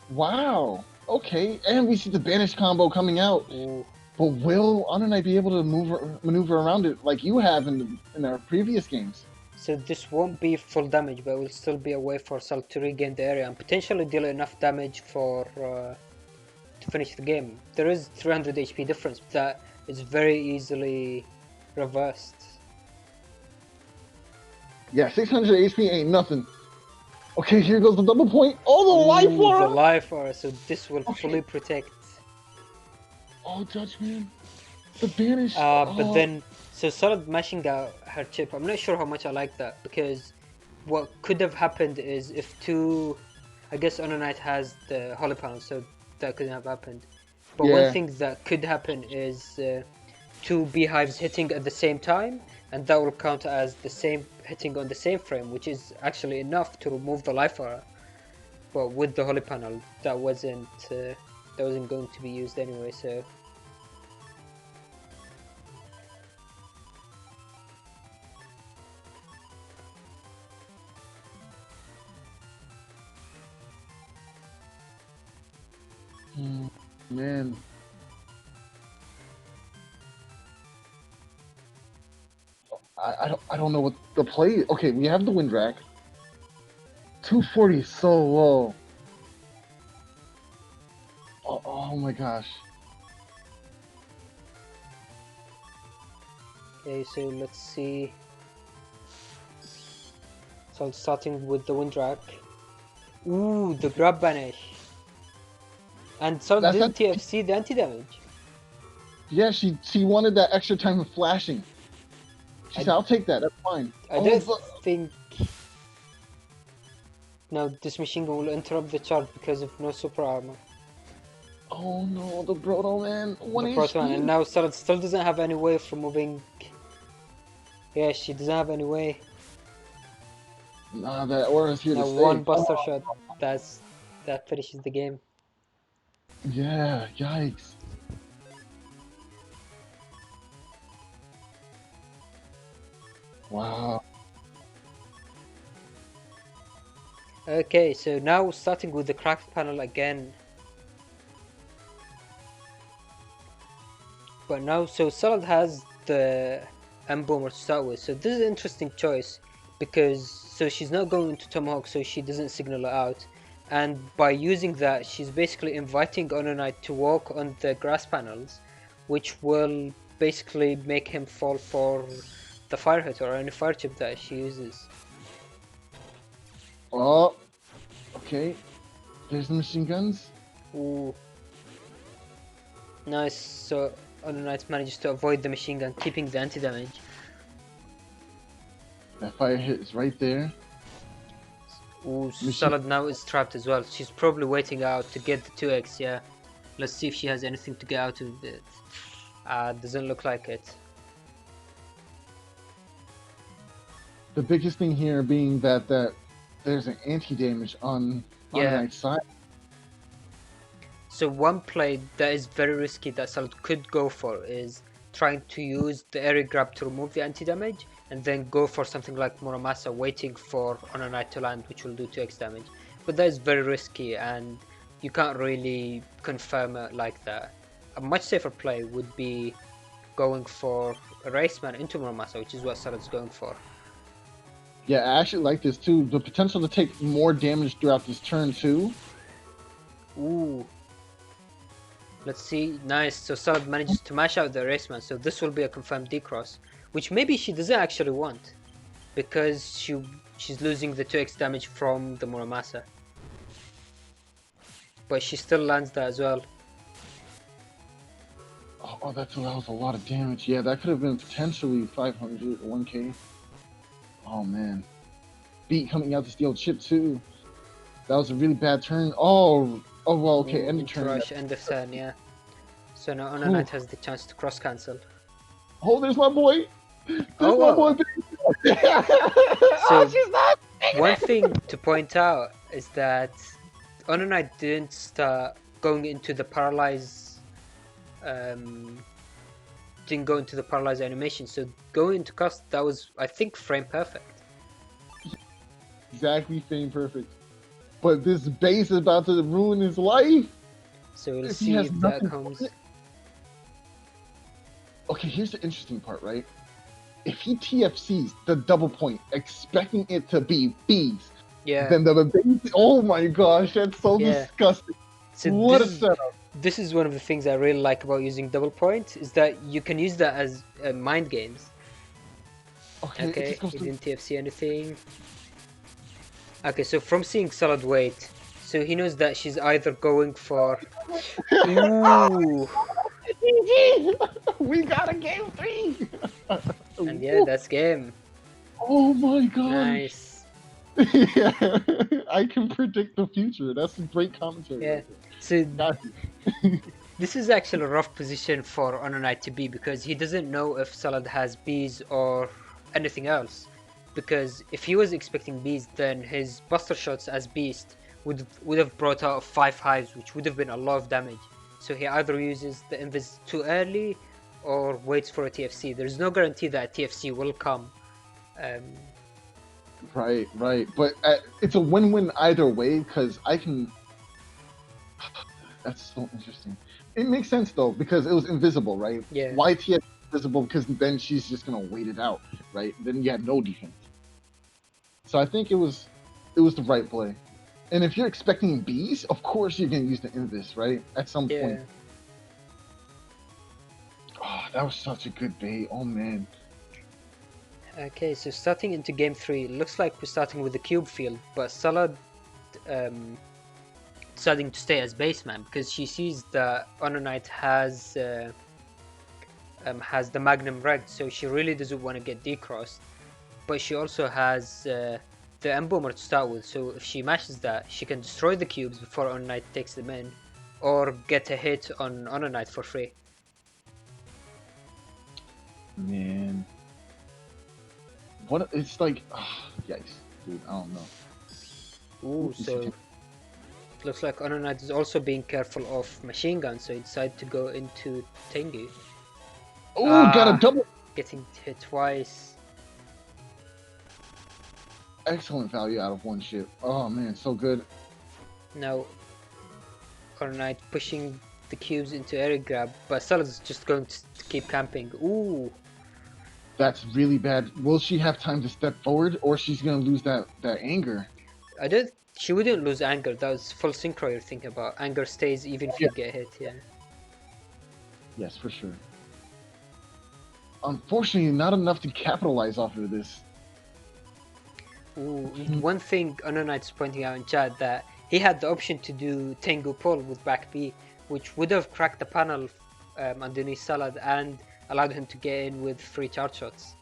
Wow. Okay, and we see the banish combo coming out. Ooh. But will HonorNite be able to maneuver around it like you have in our previous games? So this won't be full damage, but will still be a way for Salt to regain the area and potentially deal enough damage for to finish the game. There is 300 HP difference, but that is very easily reversed. Yeah, 600 HP ain't nothing. Okay, here goes the double point. Oh, the life Ooh, the aura! life aura, so this will Okay. fully protect. Oh, Judgment. The banish. But then, so Solid mashing out her chip, I'm not sure how much I like that, because what could have happened is if two, I guess HonorNite has the Holy Pound, so that couldn't have happened. But one Yeah. thing that could happen is two beehives hitting at the same time, and that will count as the same hitting on the same frame, which is actually enough to remove the life aura. But with the Holy Panel, that wasn't going to be used anyway, so. Man. I don't know what the play. Okay, we have the wind rack. 240 is so low. Oh my gosh. Okay, so let's see. So starting with the wind rack. Ooh, the grab banish. And so That's didn't not. TFC the anti-damage. Yeah, she wanted that extra time of flashing. She said, "I'll take that. That's fine." I don't think. Now this machine gun will interrupt the charge because of no super armor. Oh no, the Broto man, one The Proton, HP. and now Solid still doesn't have any way of removing. Yeah, she doesn't have any way. Nah, that aura's here Now to stay. one buster shot, that finishes the game. Yeah, yikes. Wow. Okay, so now starting with the cracked panel again. But now, so Solid has the M-Bomber to start with, so this is an interesting choice, because so she's not going to Tomahawk, so she doesn't signal it out, and by using that she's basically inviting HonorNite to walk on the grass panels, which will basically make him fall for the fire hit or any fire chip that she uses. Oh, okay. There's the machine guns. Ooh. Nice, so HonorNite manages to avoid the machine gun, keeping the anti-damage. That fire hit is right there. Ooh, Solid now is trapped as well. She's probably waiting out to get the 2x, yeah. Let's see if she has anything to get out of it. Doesn't look like it. The biggest thing here being that there's an anti-damage on HonorNite's side. So one play that is very risky that Solid could go for is trying to use the area grab to remove the anti-damage, and then go for something like Muramasa, waiting for HonorNite to land, which will do 2x damage. But that is very risky, and you can't really confirm it like that. A much safer play would be going for a Raceman into Muramasa, which is what Solid's going for. Yeah, I actually like this too. The potential to take more damage throughout this turn too. Ooh. Let's see. Nice. So Solid manages to mash out the Raceman, so this will be a confirmed decross, which maybe she doesn't actually want, because she's losing the 2x damage from the Muramasa. But she still lands that as well. Oh, that was a lot of damage. Yeah, that could have been potentially 500 or 1k. Oh man. Beat coming out to steal chip too. That was a really bad turn. Oh well, okay, end of turn. Rush, end of turn, yeah. So now HonorNite has the chance to cross cancel. Oh, there's my boy. There's my boy. So one thing to point out is that HonorNite didn't start going into the paralyze. Didn't go into the paralyze animation, so going into cast, that was, I think, frame perfect. Exactly, frame perfect. But this base is about to ruin his life. So we'll see if that comes. Okay, here's the interesting part, right? If he TFCs the double point, expecting it to be bees, then the base. Oh my gosh, that's so disgusting. So what a setup! This is one of the things I really like about using double point, is that you can use that as mind games. Okay, it Okay, just goes he through. didn't TFC anything. Okay, so from seeing solid weight, so he knows that she's either going for. Ooh, We got a game 3. and yeah, that's game. Oh my gosh. Nice. Yeah, I can predict the future. That's a great commentary Yeah. right there. So Got this is actually a rough position for HonorNite to be because he doesn't know if Salad has bees or anything else. Because if he was expecting bees, then his Buster Shots as Beast would have brought out 5 hives, which would have been a lot of damage. So he either uses the Invis too early or waits for a TFC. There's no guarantee that a TFC will come. Um, Right, right. But it's a win-win either way because I can. That's so interesting. It makes sense though because it was invisible, right? yeah. Why TS invisible? Because then she's just gonna wait it out, right? Then you have no defense. So I think it was the right play. And if you're expecting bees, of course you're gonna use the invis, right? At some point. Yeah. Oh, that was such a good bait. Oh man. Okay, so starting into game 3, looks like we're starting with the cube field, but Salad um, deciding to stay as baseman because she sees that HonorNite has the Magnum Reg, so she really doesn't want to get decrossed. But she also has the Embomber to start with, so if she mashes that, she can destroy the cubes before HonorNite takes them in, or get a hit on HonorNite for free. Man. What it's like yikes, dude, I don't know. Ooh, so looks like HonorNite is also being careful of machine guns, so he decided to go into Tengu. Oh, got a double. Getting hit twice. Excellent value out of one ship. Oh man, so good. Now HonorNite pushing the cubes into area grab, but Salad's just going to keep camping. Ooh. That's really bad. Will she have time to step forward, or she's gonna lose that anger? I don't. She wouldn't lose anger. That was full synchro you're thinking about. Anger stays even if you get hit. Yeah. Yes, for sure. Unfortunately, not enough to capitalize off of this. Ooh. One thing HonorNite's pointing out in chat that he had the option to do Tengu pull with back B, which would have cracked the panel underneath Salad and allowed him to get in with free charge shots.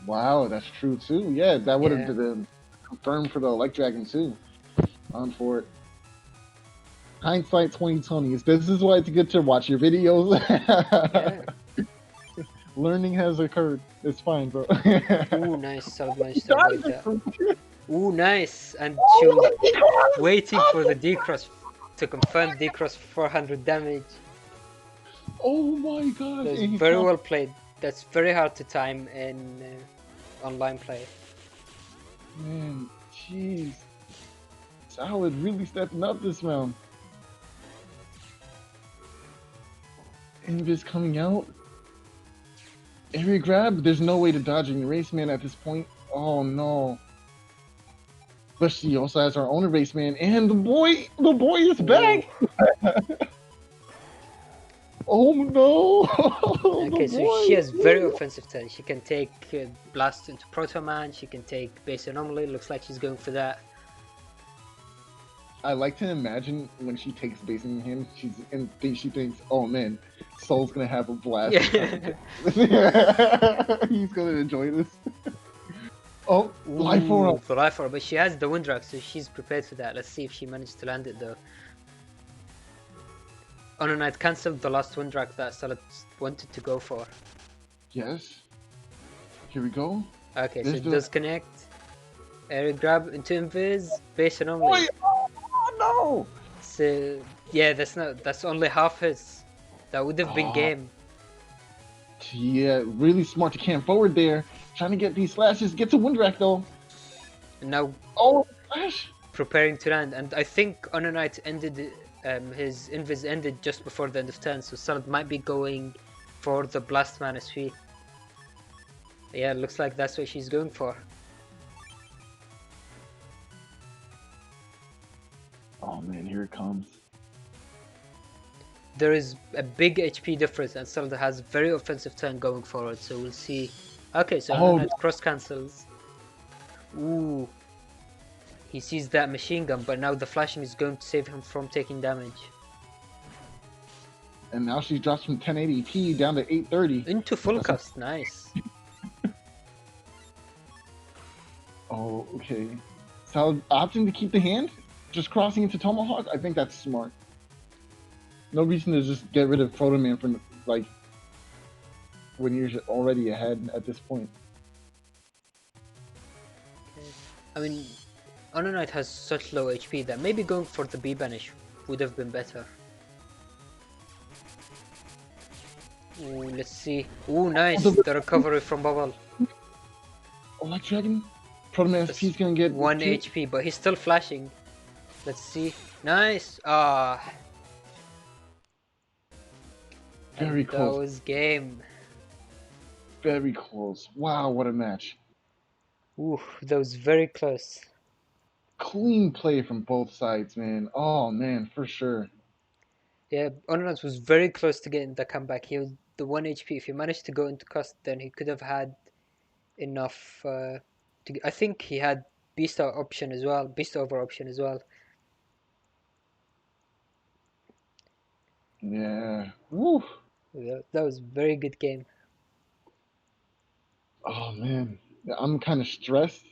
Wow, that's true too. Yeah, that would have Yeah. been confirmed for the Elect Dragon too. On for it. Hindsight 2020. This is why it's good to watch your videos. Yeah. Learning has occurred. It's fine, bro. Ooh, nice. Salad managed to avoid that. Ooh, nice. And she was waiting for the decross to confirm decross for 400 damage. Oh my god. That was very well played. That's very hard to time in online play. Man, jeez. Salad really stepping up this round. Invis coming out. Area grab. There's no way to dodging Erase Man at this point. Oh no. But she also has her own Erase Man, and the boy is back. Oh no! Okay, so she has very offensive turn. She can take Blast into Proto Man, she can take Base Anomaly, looks like she's going for that. I like to imagine when she takes base in him, she thinks, oh man, Soul's gonna have a blast. Yeah. He's gonna enjoy this. Oh, life aura. For life aura, but she has the Windrock, so she's prepared for that. Let's see if she managed to land it though. HonorNite cancelled the last Windrock that Salad wanted to go for. Yes. Here we go. Okay, so it does connect. Area grab into Invis, Base Anomaly. Oh no! So yeah, that's only half his. That would have been game. Yeah, really smart to camp forward there. Trying to get these slashes. Gets a Windrock though. And now flash. Preparing to land, and I think HonorNite ended his Invis ended just before the end of turn, so Salad might be going for the Blast Man SP. Yeah, looks like that's what she's going for. Oh man, here it comes. there is a big HP difference, and still has very offensive turn going forward. So we'll see. Okay, so HonorNite cross cancels. Ooh, he sees that machine gun, but now the flashing is going to save him from taking damage. And now she drops from 1080p down to 830. Into full cast, nice. Oh, okay. So opting to keep the hand, just crossing into Tomahawk, I think that's smart. No reason to just get rid of Photo Man from, like, when you're already ahead at this point. Okay. I mean, HonorNite has such low HP that maybe going for the B-Banish would have been better. Ooh, let's see. Ooh, nice. The recovery from Bubble. Oh, White Dragon? Proto Man's T's gonna get 1 HP, but he's still flashing. Let's see. Nice. Ah. Very close. That was game. Very close. Wow, what a match. Ooh, that was very close. Clean play from both sides, man. Oh, man, for sure. Yeah, HonorNite was very close to getting the comeback. He was the 1 HP. If he managed to go into cust, then he could have had enough I think he had beast option as well, beast over option as well. Yeah. Woo. Yeah, that was a very good game. Oh man, I'm kind of stressed.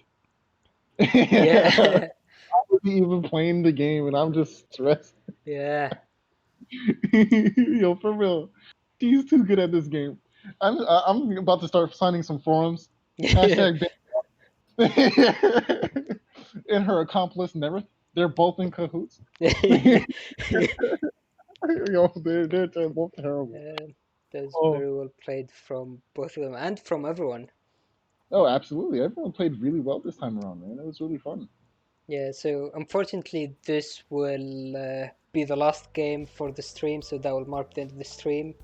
Yeah. I wasn't even playing the game, and I'm just stressed. Yeah. Yo, for real, she's too good at this game. I'm about to start signing some forums. Hashtag. And her accomplice never. They're both in cahoots. Yo, they're both terrible. That's very well played from both of them and from everyone. Oh, absolutely. Everyone played really well this time around, man. It was really fun. Yeah, so unfortunately this will be the last game for the stream, so that will mark the end of the stream.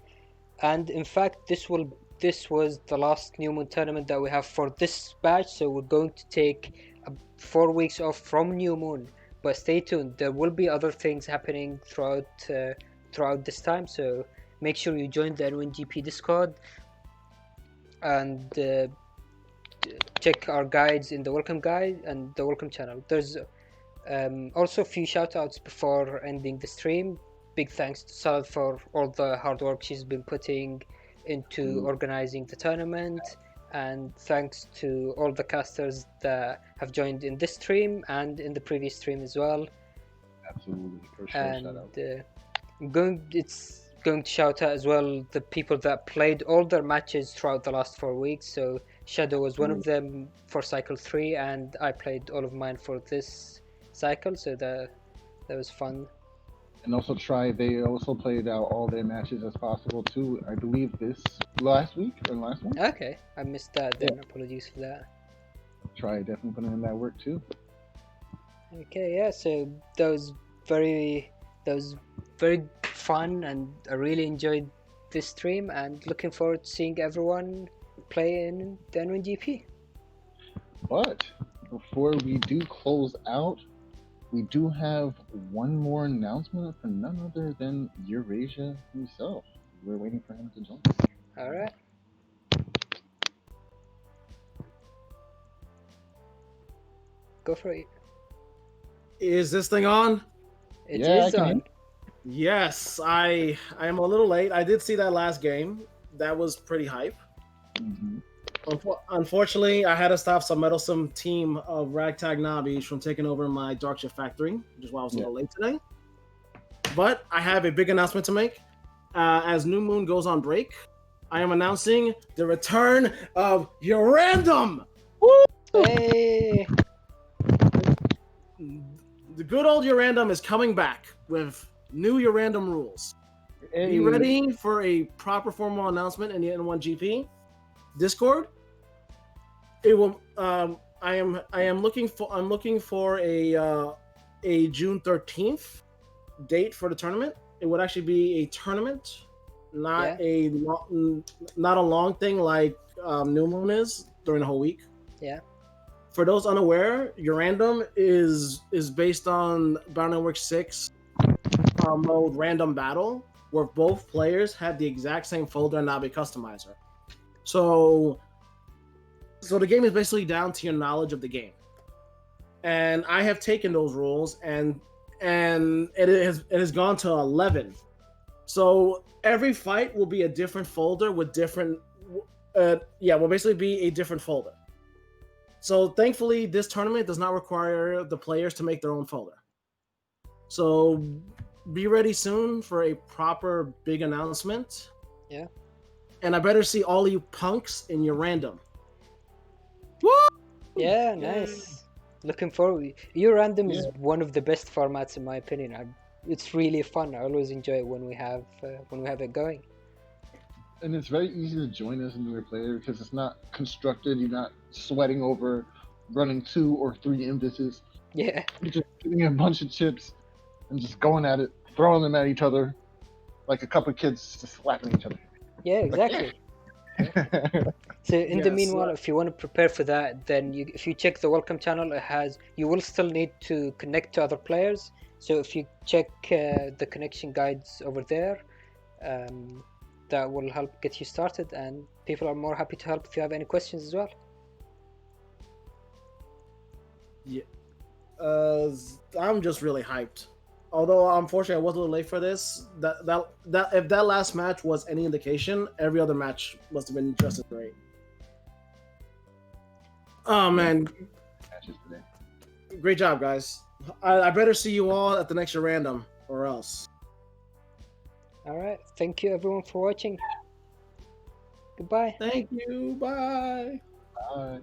And in fact, this was the last New Moon tournament that we have for this batch, so we're going to take 4 weeks off from New Moon. But stay tuned, there will be other things happening throughout this time, so make sure you join the N1GP Discord and check our guides in the welcome guide and the welcome channel. There's also a few shoutouts before ending the stream. Big thanks to Salad for all the hard work she's been putting into organizing the tournament, and thanks to all the casters that have joined in this stream and in the previous stream as well. Absolutely, for sure. And shout out. it's going to shout out as well the people that played all their matches throughout the last 4 weeks. So Shadow was one of them for cycle 3, and I played all of mine for this cycle, so that was fun. And also they also played out all their matches as possible too. I believe this last week or last one. Okay, I missed that then. Yeah. Apologies for that. Try definitely putting in that work too. Okay, yeah. So that was very fun, and I really enjoyed this stream, and looking forward to seeing everyone play in the N1GP. But before we do close out, we do have one more announcement from none other than Eurasia himself. We're waiting for him to join us. All right. Go for it. Is this thing on? It is on. Yes, I am a little late. I did see that last game. That was pretty hype. Mm-hmm. Unfortunately, I had to stop some meddlesome team of Ragtag Nobbies from taking over my Dark Shift Factory, which is why I was a little late today. But I have a big announcement to make. As New Moon goes on break, I am announcing the return of Urandom! Woo! Hey! The good old Urandom is coming back with new Urandom rules. Hey. Be ready for a proper formal announcement in the N1GP Discord. It will. I am looking for a June 13th date for the tournament. It would actually be a tournament, not a long thing like New Moon is during the whole week. Yeah. For those unaware, Urandom is based on Battle Network 6 mode Random Battle, where both players have the exact same folder and not a customizer. So the game is basically down to your knowledge of the game. And I have taken those rules and it has gone to 11. So every fight will be a different folder with different will basically be a different folder. So thankfully this tournament does not require the players to make their own folder. So be ready soon for a proper big announcement. Yeah. And I better see all of you punks in your random. Woo! Yeah, nice. Looking forward. Your random is one of the best formats in my opinion. It's really fun. I always enjoy it when we have it going. And it's very easy to join us into a player because it's not constructed. You're not sweating over running 2 or 3 invises. Yeah. You're just getting a bunch of chips and just going at it, throwing them at each other like a couple of kids just slapping each other. Yeah, exactly. So in the meanwhile, if you want to prepare for that, then if you check the welcome channel, you will still need to connect to other players. So if you check the connection guides over there, that will help get you started, and people are more happy to help if you have any questions as well. Yeah, I'm just really hyped. Although unfortunately I was a little late for this. That if that last match was any indication, every other match must have been just as great. Oh man, great job, guys. I better see you all at the next random, or else. All right, thank you everyone for watching. Goodbye. Thank you. Bye. Bye.